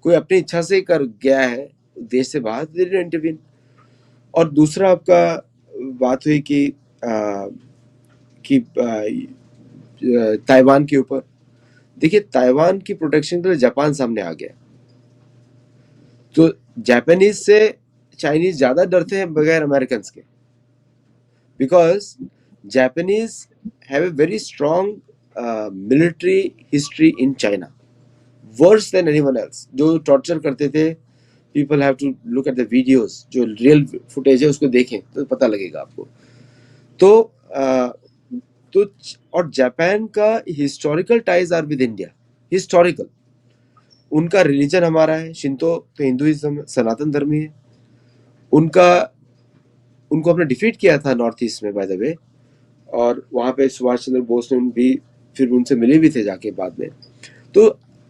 कोई अपनी इच्छा से कर गया है देश से बाहर, they didn't intervene। और दूसरा आपका बात हुई कि ताइवान के ऊपर, देखिए ताइवान की प्रोटेक्शन के लिए जापान सामने आ गया। तो जापानीज से चाइनीज ज्यादा डरते हैं बगैर अमेरिकन के, because Japanese have a very strong military history in China, worse than anyone else. जो टॉर्चर करते थे, people have to look at the videos, जो रियल फुटेज है उसको देखें तो पता लगेगा आपको। तो तो और जापान का historical ties are with India, historical. उनका रिलीजन हमारा है शिंतो, तो हिंदुइज्म सनातन धर्म ही है उनका। उनको हमने डिफीट किया था नॉर्थ ईस्ट में बाय द वे, और वहाँ पे सुभाष चंद्र बोस ने भी फिर उनसे मिले भी थे जाके बाद में। तो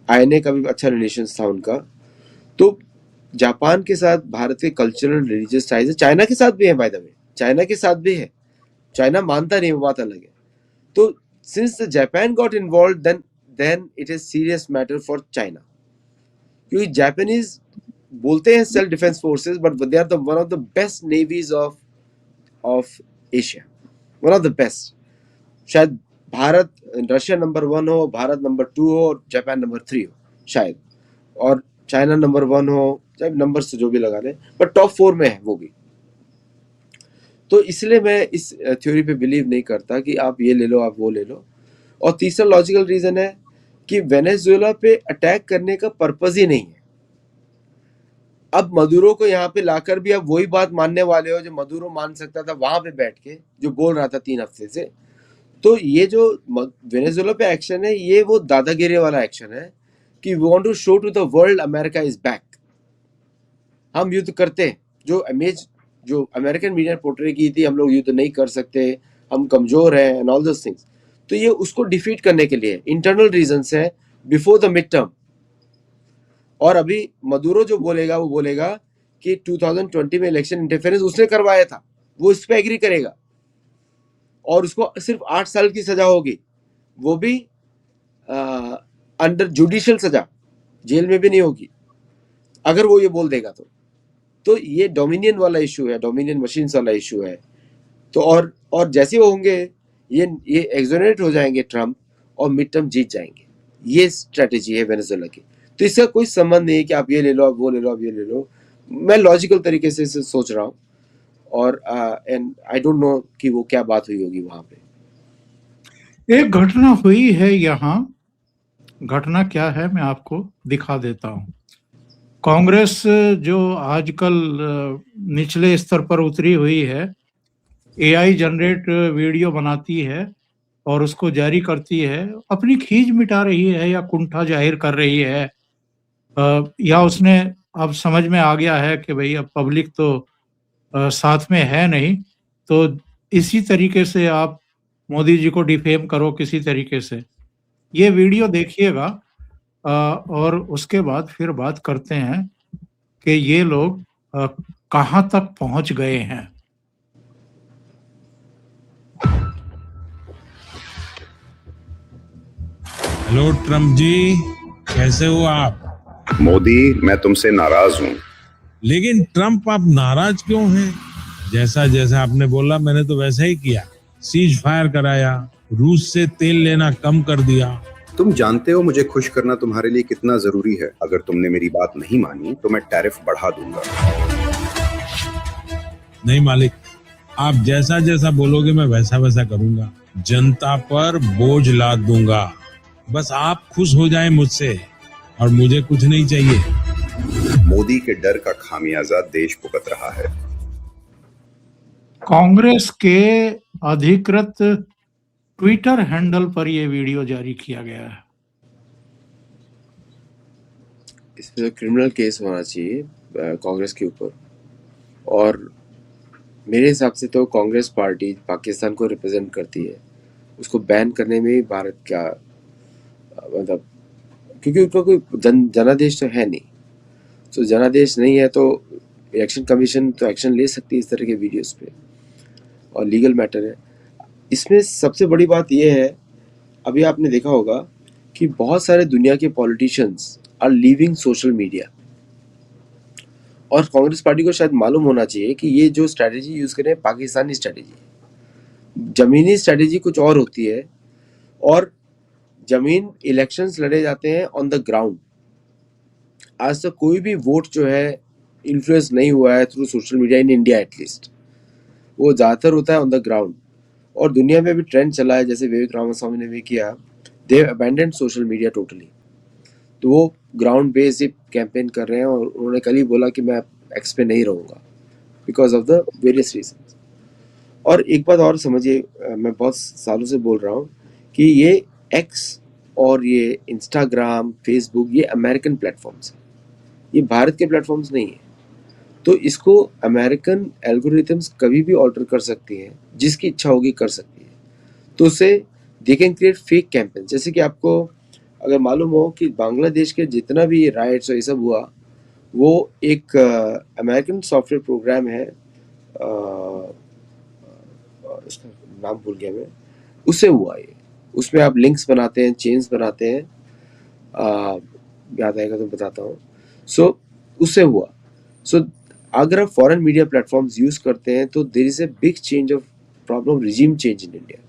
आईएनए का भी अच्छा रिलेशंस था उनका। तो जापान के साथ भारत के कल्चरल रिलीजियस टाइज है, चाइना के साथ भी है बाय द वे, चाइना के साथ भी है। चाइना मानता नहीं, वो बात अलग है। तो since the Japan got involve, then it is serious matter for China, क्योंकि जापानीज बोलते हैं self defence forces, but they are the one of the best navies of Asia, one of the best. शायद भारत, रशिया नंबर 1 हो, भारत नंबर 2 हो, और जापान नंबर 3 हो शायद, और चाइना नंबर 1 हो, चाहे नंबर से जो भी लगा ले, बट टॉप 4 में है वो भी। तो इसलिए मैं इस थ्योरी पे बिलीव नहीं करता कि आप ये ले लो, आप वो ले लो। और तीसरा लॉजिकल रीजन है कि वेनेजुएला पे अटैक करने का पर्पज ही नहीं है। अब मदुरो को यहाँ पे लाकर भी आप वही बात मानने वाले हो जो मदुरो मान सकता था वहां पे बैठ के, जो बोल रहा था 3 हफ्ते से। तो ये जो वेनेजुएला पे एक्शन है, ये वो दादागिरी वाला एक्शन है कि we want to show to the world America is back. हम युद्ध करते हैं, जो इमेज जो अमेरिकन मीडिया ने पोर्ट्रे की थी, हम लोग युद्ध नहीं कर सकते, हम कमजोर हैं एंड ऑल दोस थिंग्स, तो ये उसको डिफीट करने के लिए इंटरनल रीजंस है बिफोर द मिड टर्म। और अभी मदुरो जो बोलेगा वो बोलेगा कि 2020 में इलेक्शन इंटरफेरेंस उसने करवाया था, वो इस पे एग्री करेगा और उसको सिर्फ 8 साल की सजा होगी, वो भी अंडर जुडिशियल सजा, जेल में भी नहीं होगी अगर वो ये बोल देगा तो ये डोमिनियन वाला इशू है, डोमिनियन मशीन्स वाला इशू है। तो और जैसे वो होंगे ये एक्सोनरेट हो जाएंगे ट्रम्प और मिड टर्म जीत जाएंगे। ये स्ट्रेटेजी है वेनेजुएला की। तो इसका कोई संबंध नहीं है कि आप ये ले लो, आप वो ले लो, आप ये ले लो। मैं लॉजिकल तरीके से सोच रहा हूँ और एंड आई डोंट नो कि वो क्या बात हुई होगी वहां पे। एक घटना हुई है यहाँ, घटना क्या है मैं आपको दिखा देता हूँ। कांग्रेस जो आजकल निचले स्तर पर उतरी हुई है, एआई जनरेट वीडियो बनाती है और उसको जारी करती है, अपनी खींच मिटा रही है या कुंठा जाहिर कर रही है, या उसने अब समझ में आ गया है कि भाई अब पब्लिक तो साथ में है नहीं, तो इसी तरीके से आप मोदी जी को डिफेम करो किसी तरीके से। ये वीडियो देखिएगा और उसके बाद फिर बात करते हैं कि ये लोग कहाँ तक पहुंच गए हैं। हेलो ट्रम्प जी, कैसे हो आप? मोदी, मैं तुमसे नाराज हूँ। लेकिन ट्रम्प, आप नाराज क्यों हैं? जैसा जैसा आपने बोला मैंने तो वैसा ही किया। सीज फायर कराया, रूस से तेल लेना कम कर दिया। तुम जानते हो मुझे खुश करना तुम्हारे लिए कितना जरूरी है। अगर तुमने मेरी बात नहीं मानी तो मैं टैरिफ बढ़ा दूंगा। नहीं मालिक, आप जैसा जैसा बोलोगे मैं वैसा वैसा करूंगा। जनता पर बोझ लाद दूंगा। बस आप खुश हो जाएं मुझसे, और मुझे कुछ नहीं चाहिए। मोदी के डर का खामियाजा देश भुगत रहा है। कांग्रेस के अधिकृत ट्विटर हैंडल पर यह वीडियो जारी किया गया है। इस पे तो क्रिमिनल केस होना चाहिए कांग्रेस के ऊपर। और मेरे हिसाब से तो कांग्रेस पार्टी पाकिस्तान को रिप्रेजेंट करती है, उसको बैन करने में भारत का मतलब, क्योंकि उनका कोई जनादेश तो है नहीं। तो जनादेश नहीं है तो इलेक्शन कमीशन तो एक्शन ले सकती है इस तरह के वीडियोस पे, और लीगल मैटर है। इसमें सबसे बड़ी बात यह है, अभी आपने देखा होगा कि बहुत सारे दुनिया के politicians are leaving social media, और कांग्रेस पार्टी को शायद मालूम होना चाहिए कि ये जो स्ट्रैटेजी यूज करें पाकिस्तानी स्ट्रैटेजी है। जमीनी स्ट्रैटेजी कुछ और होती है, और जमीन इलेक्शंस लड़े जाते हैं ऑन द ग्राउंड। आज तक कोई भी वोट जो है इन्फ्लुएंस नहीं हुआ है through social media in India at least. वो ज़्यादातर होता है ऑन द ग्राउंड, और दुनिया में भी ट्रेंड चला है, जैसे विवेक रामास्वामी ने भी किया। दे अबैंडन सोशल मीडिया टोटली। तो वो ग्राउंड बेस्ड कैंपेन कर रहे हैं, और उन्होंने कल ही बोला कि मैं एक्स पे नहीं रहूँगा because of the various reason. और एक बात और समझिए, मैं बहुत सालों से बोल रहा हूँ कि ये एक्स और ये इंस्टाग्राम, फेसबुक, ये अमेरिकन प्लेटफॉर्म्स हैं, ये भारत के प्लेटफॉर्म्स नहीं है। तो इसको अमेरिकन एल्गोरिथम्स कभी भी ऑल्टर कर सकती हैं, जिसकी इच्छा होगी कर सकती है। तो उससे they can create fake campaign. जैसे कि आपको अगर मालूम हो कि बांग्लादेश के जितना भी राइट्स और ये सब हुआ, वो एक अमेरिकन सॉफ्टवेयर प्रोग्राम है, उसका नाम भूल गया मैं, उससे हुआ ये। उसमें आप लिंक्स बनाते हैं, चेन्स बनाते हैं, याद आएगा तो बताता हूँ। सो उससे हुआ। सो अगर आप फॉरेन मीडिया प्लेटफॉर्म्स यूज करते हैं तो there is a big change of problem, regime change in India.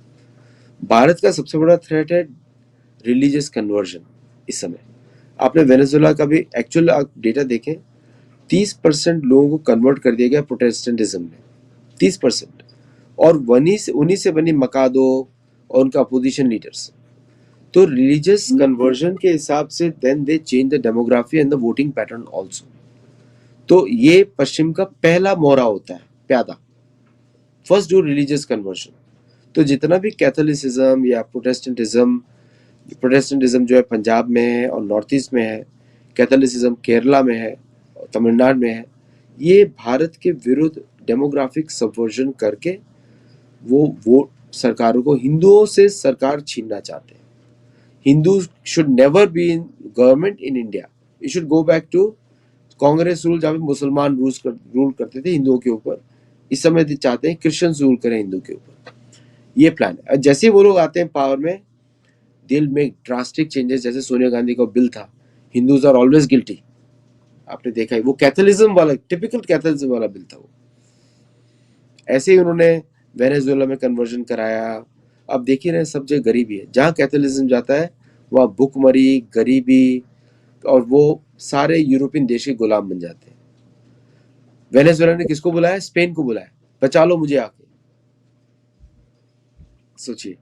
Bharat का सबसे बड़ा थ्रेट है रिलीजियस कन्वर्जन इस समय। आपने वेनेजुएला का भी एक्चुअल डेटा देखें, 30% लोगों को कन्वर्ट कर दिया गया प्रोटेस्टेंटिज्म में, 30%। और उन्हीं से बनी मकादो और उनका अपोजिशन लीडर्स। तो रिलीजियस कन्वर्जन के हिसाब से then they change the demography and the voting pattern also. तो ये पश्चिम का पहला मोहरा होता है, प्यादा, फर्स्ट डू रिलीजियस कन्वर्जन। तो जितना भी कैथोलिसिज्म या प्रोटेस्टेंटिज्म जो है पंजाब में है और नॉर्थ ईस्ट में है, कैथोलिसिज्म केरला में है और तमिलनाडु में है, ये भारत के विरुद्ध डेमोग्राफिक सबवर्जन करके वो सरकारों को, हिंदुओं से सरकार छीनना चाहते हैं। Hindu should never be in government in India, it should go back to Congress rule, जहाँ पे मुसलमान रूल करते थे हिंदुओं के ऊपर। इस समय चाहते हैं क्रिश्चियंस रूल करें हिंदू के ऊपर। ये प्लान है। जैसे ही वो लोग आते हैं पावर में, दिल में ड्रास्टिक चेंजेस, जैसे सोनिया गांधी का बिल था, हिंदूज आर ऑलवेज गिल्टी, आपने देखा है, वो कैथोलिज्म वाला, टिपिकल कैथोलिज्म वाला बिल था वो। ऐसे ही उन्होंने वेनेजुएला में कन्वर्जन कराया। अब देखिए ना, सब जगह गरीबी है, जहाँ कैथोलिज्म जाता है वहाँ भुखमरी, गरीबी, और वो सारे यूरोपियन देश के गुलाम बन जाते हैं। वेनेजुएला ने किसको बुलाया? स्पेन को बुलाया, बचा लो मुझे आके। सोचिए।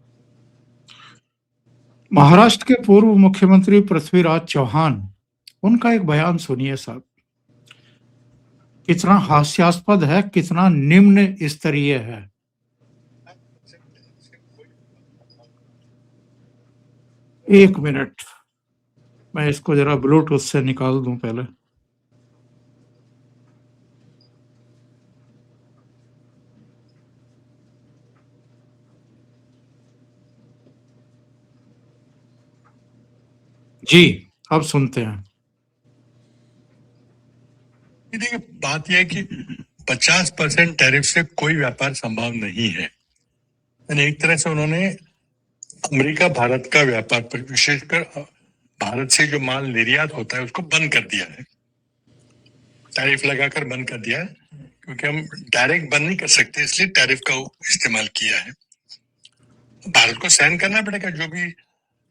महाराष्ट्र के पूर्व मुख्यमंत्री पृथ्वीराज चौहान, उनका एक बयान सुनिए साहब, कितना हास्यास्पद है, कितना निम्न स्तरीय है। एक मिनट, मैं इसको जरा ब्लूटूथ से निकाल दूं पहले। जी, अब सुनते हैं। देखिए, बात यह है कि 50% टैरिफ से कोई व्यापार संभव नहीं है। यानी एक तरह से उन्होंने अमेरिका भारत का व्यापार पर, विशेषकर भारत से जो माल निर्यात होता है उसको बंद कर दिया है, टैरिफ लगाकर बंद कर दिया है, क्योंकि हम डायरेक्ट बंद नहीं कर सकते, इसलिए टैरिफ का इस्तेमाल किया है। भारत को सहन करना पड़ेगा, जो भी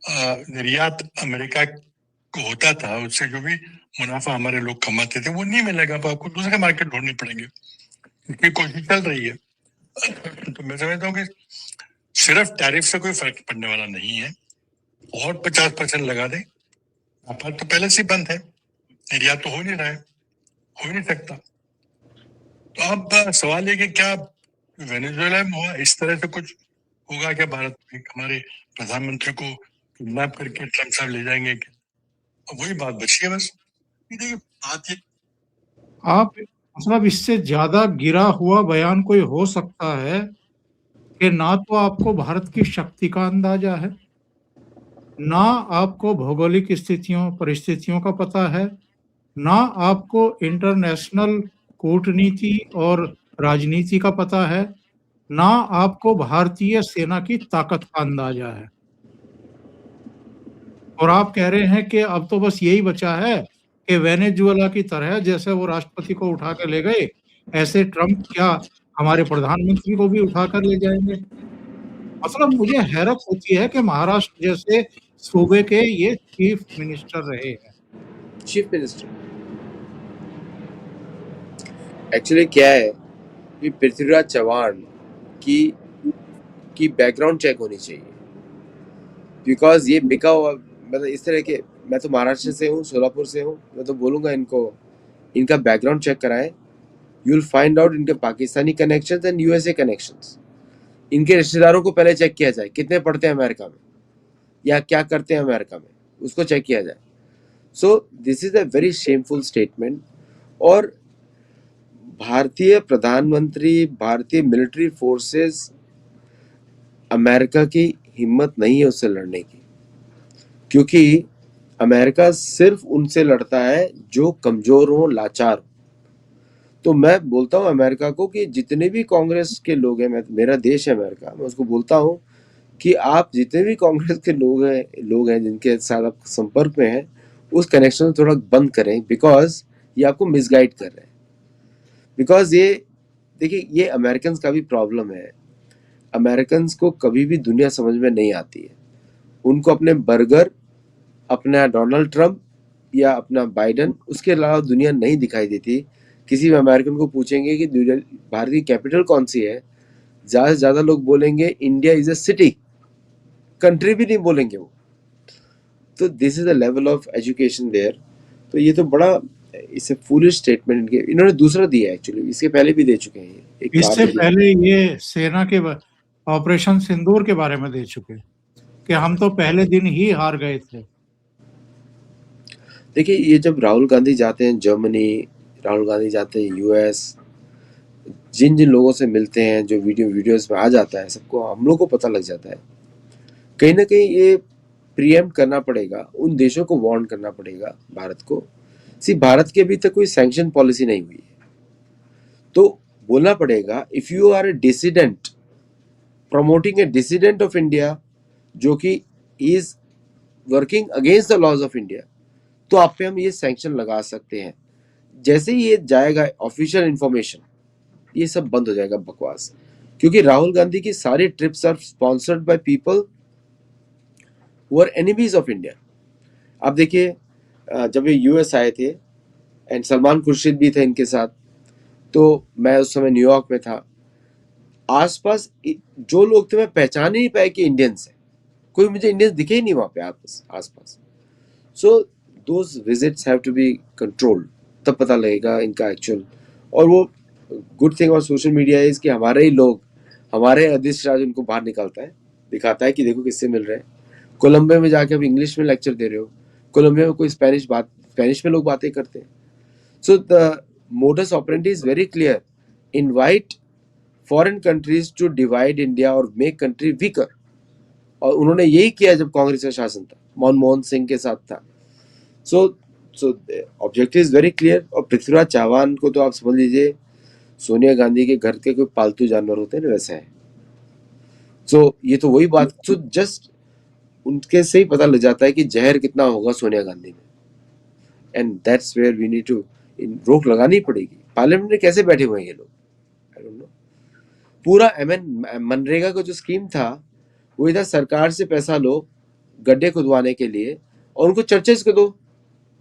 निर्यात अमेरिका को होता था उससे जो भी मुनाफा हमारे लोग कमाते थे वो नहीं मिलेगा, अब आपको दूसरे मार्केट ढूंढने पड़ेंगे, क्योंकि कोशिश चल रही है। तो मैं समझता हूँ कि सिर्फ टैरिफ से कोई फर्क पड़ने वाला नहीं है, और 50% लगा दे, व्यापार तो पहले से बंद है, निर्यात तो हो नहीं रहा है, हो ही नहीं सकता। तो अब सवाल ये कि क्या वेनेजुएला में हुआ इस तरह से कुछ होगा क्या? भारत में हमारे प्रधानमंत्री को किडनैप करके ट्रम्प साहब ले जाएंगे क्या? वही बात बची है बस। देखिए, बात ये, आप मतलब इससे ज्यादा गिरा हुआ बयान कोई हो सकता है कि ना तो आपको भारत की शक्ति का अंदाजा है, ना आपको भौगोलिक परिस्थितियों का पता है, ना आपको इंटरनेशनल कूटनीति और राजनीति का पता है, ना आपको भारतीय सेना की ताकत का अंदाजा है। और आप कह रहे हैं कि अब तो बस यही बचा है कि वेनेजुएला की तरह, जैसे वो राष्ट्रपति को उठा कर ले गए, ऐसे ट्रम्प क्या हमारे प्रधानमंत्री को भी उठाकर ले जाएंगे। मतलब मुझे हैरत होती है कि महाराष्ट्र जैसे सूबे के ये चीफ मिनिस्टर रहे हैं। चीफ मिनिस्टर एक्चुअली क्या है कि पृथ्वीराज चौहान की बैकग्राउंड चेक होनी चाहिए, बिकॉज ये बिका हुआ, मतलब इस तरह के, मैं तो महाराष्ट्र से हूँ, सोलापुर से हूँ, मैं तो बोलूँगा इनका बैकग्राउंड चेक कराएं, यू विल फाइंड आउट इनके Pakistani connections and USA connections. इनके रिश्तेदारों को पहले चेक किया जाए, कितने पढ़ते हैं अमेरिका में या क्या करते हैं अमेरिका में, उसको चेक किया जाए। So this is a very shameful statement. और भारतीय प्रधानमंत्री, भारतीय मिलिट्री फोर्सेस, अमेरिका की हिम्मत नहीं है उससे लड़ने की, क्योंकि अमेरिका सिर्फ उनसे लड़ता है जो कमजोर हो, लाचार हो। तो मैं बोलता हूँ अमेरिका को कि जितने भी कांग्रेस के लोग हैं, मेरा देश है अमेरिका, मैं उसको बोलता हूँ कि आप जितने भी कांग्रेस के लोग हैं जिनके साथ आप संपर्क में हैं, उस कनेक्शन को थोड़ा बंद करें, बिकॉज ये आपको मिसगाइड कर रहे हैं। बिकॉज ये देखिए, ये अमेरिकन का भी प्रॉब्लम है। अमेरिकन को कभी भी दुनिया समझ में नहीं आती है। उनको अपने बर्गर, अपना डोनाल्ड ट्रंप या अपना बाइडन, उसके अलावा दुनिया नहीं दिखाई देती। किसी भी अमेरिकन को पूछेंगे कि भारत की कैपिटल कौन सी है, ज़्यादा से ज़्यादा लोग बोलेंगे India is a city, country भी नहीं बोलेंगे वो। तो this is the level of education there. तो ये तो बड़ा, इसे फूलिश स्टेटमेंट इन्होंने दूसरा दिया एक्चुअली, इसके पहले भी दे चुके हैं। इससे पहले ये सेना के ऑपरेशन सिंदूर के बारे में दे चुके कि हम तो पहले दिन ही हार गए थे। देखिए, ये जब राहुल गांधी जाते हैं जर्मनी, राहुल गांधी जाते हैं यूएस, जिन जिन लोगों से मिलते हैं, जो वीडियोस में आ जाता है, सबको हम लोग को पता लग जाता है। कहीं ना कहीं ये प्रीएम्प्ट करना पड़ेगा, उन देशों को वार्न करना पड़ेगा भारत को। भारत की अभी तक कोई सैंक्शन पॉलिसी नहीं हुई है, तो बोलना पड़ेगा if you are a dissident promoting a dissident of India जो कि is working against the laws of India, तो आप पे हम ये सैंक्शन लगा सकते हैं। जैसे ही ये जाएगा ऑफिशियल इंफॉर्मेशन, ये सब बंद हो जाएगा बकवास, क्योंकि राहुल गांधी की सारी trips are sponsored by people who are enemies of India. आप देखिए, जब ये यूएस आए थे एंड सलमान खुर्शीद भी थे इनके साथ, तो मैं उस समय न्यूयॉर्क में था। आसपास जो लोग थे मैं पहचान ही नहीं पाया कि इंडियंस है, कोई मुझे इंडियंस दिखे ही नहीं वहां पे आसपास। So those visits have to be controlled, तब पता लगेगा इनका एक्चुअल। और वो गुड थिंग और सोशल मीडिया इज कि हमारे ही लोग, हमारे अदिश राज उनको बाहर निकालता है, दिखाता है कि देखो किससे मिल रहे हैं। कोलंबिया में जाके अब इंग्लिश में लेक्चर दे रहे हो, कोलंबिया में कोई स्पेनिश में लोग बातें करते हैं। So the modus operandi is very clear, invite foreign countries to divide India और मेक कंट्री वीकर। और उन्होंने यही किया जब कांग्रेस का शासन था, मनमोहन सिंह के साथ था। सो ऑब्जेक्टिव इज वेरी क्लियर। और पृथ्वीराज चौहान को तो आप समझ लीजिए सोनिया गांधी के घर के कोई पालतू जानवर होते हैं ना, वैसे है। सो ये तो वही बात, सो जस्ट उनके से ही पता लग जाता है कि जहर कितना होगा सोनिया गांधी में। And that's where we need to रोक लगानी पड़ेगी। पार्लियामेंट में कैसे बैठे हुए हैं ये लोग, आई डोंट नो। पूरा मनरेगा का जो स्कीम था, वो इधर सरकार से पैसा लो गड्ढे खुदवाने के लिए, और उनको चर्चेस को दो,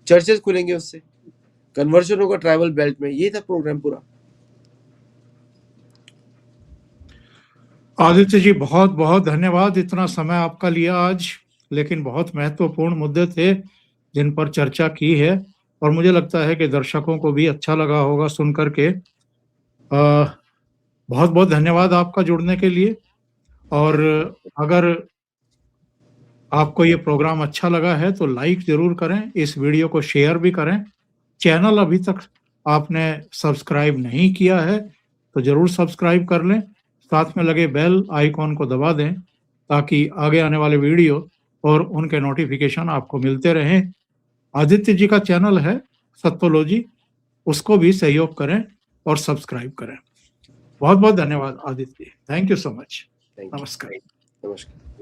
चर्चेस खुलेंगे, उससे कन्वर्जन होगा ट्राइबल बेल्ट में। ये था प्रोग्राम पूरा। आदित्य जी, बहुत बहुत धन्यवाद, इतना समय आपका लिया आज, लेकिन बहुत महत्वपूर्ण मुद्दे थे जिन पर चर्चा की है, और मुझे लगता है कि दर्शकों को भी अच्छा लगा होगा सुन करके। बहुत बहुत धन्यवाद आपका जुड़ने के लिए। और अगर आपको ये प्रोग्राम अच्छा लगा है तो लाइक जरूर करें, इस वीडियो को शेयर भी करें। चैनल अभी तक आपने सब्सक्राइब नहीं किया है तो जरूर सब्सक्राइब कर लें, साथ में लगे बेल आइकॉन को दबा दें ताकि आगे आने वाले वीडियो और उनके नोटिफिकेशन आपको मिलते रहें। आदित्य जी का चैनल है सत्तोलॉजी, उसको भी सहयोग करें और सब्सक्राइब करें। बहुत बहुत धन्यवाद Aditya ji, thank you so much. Thank you, नमस्कार। नमस्कार।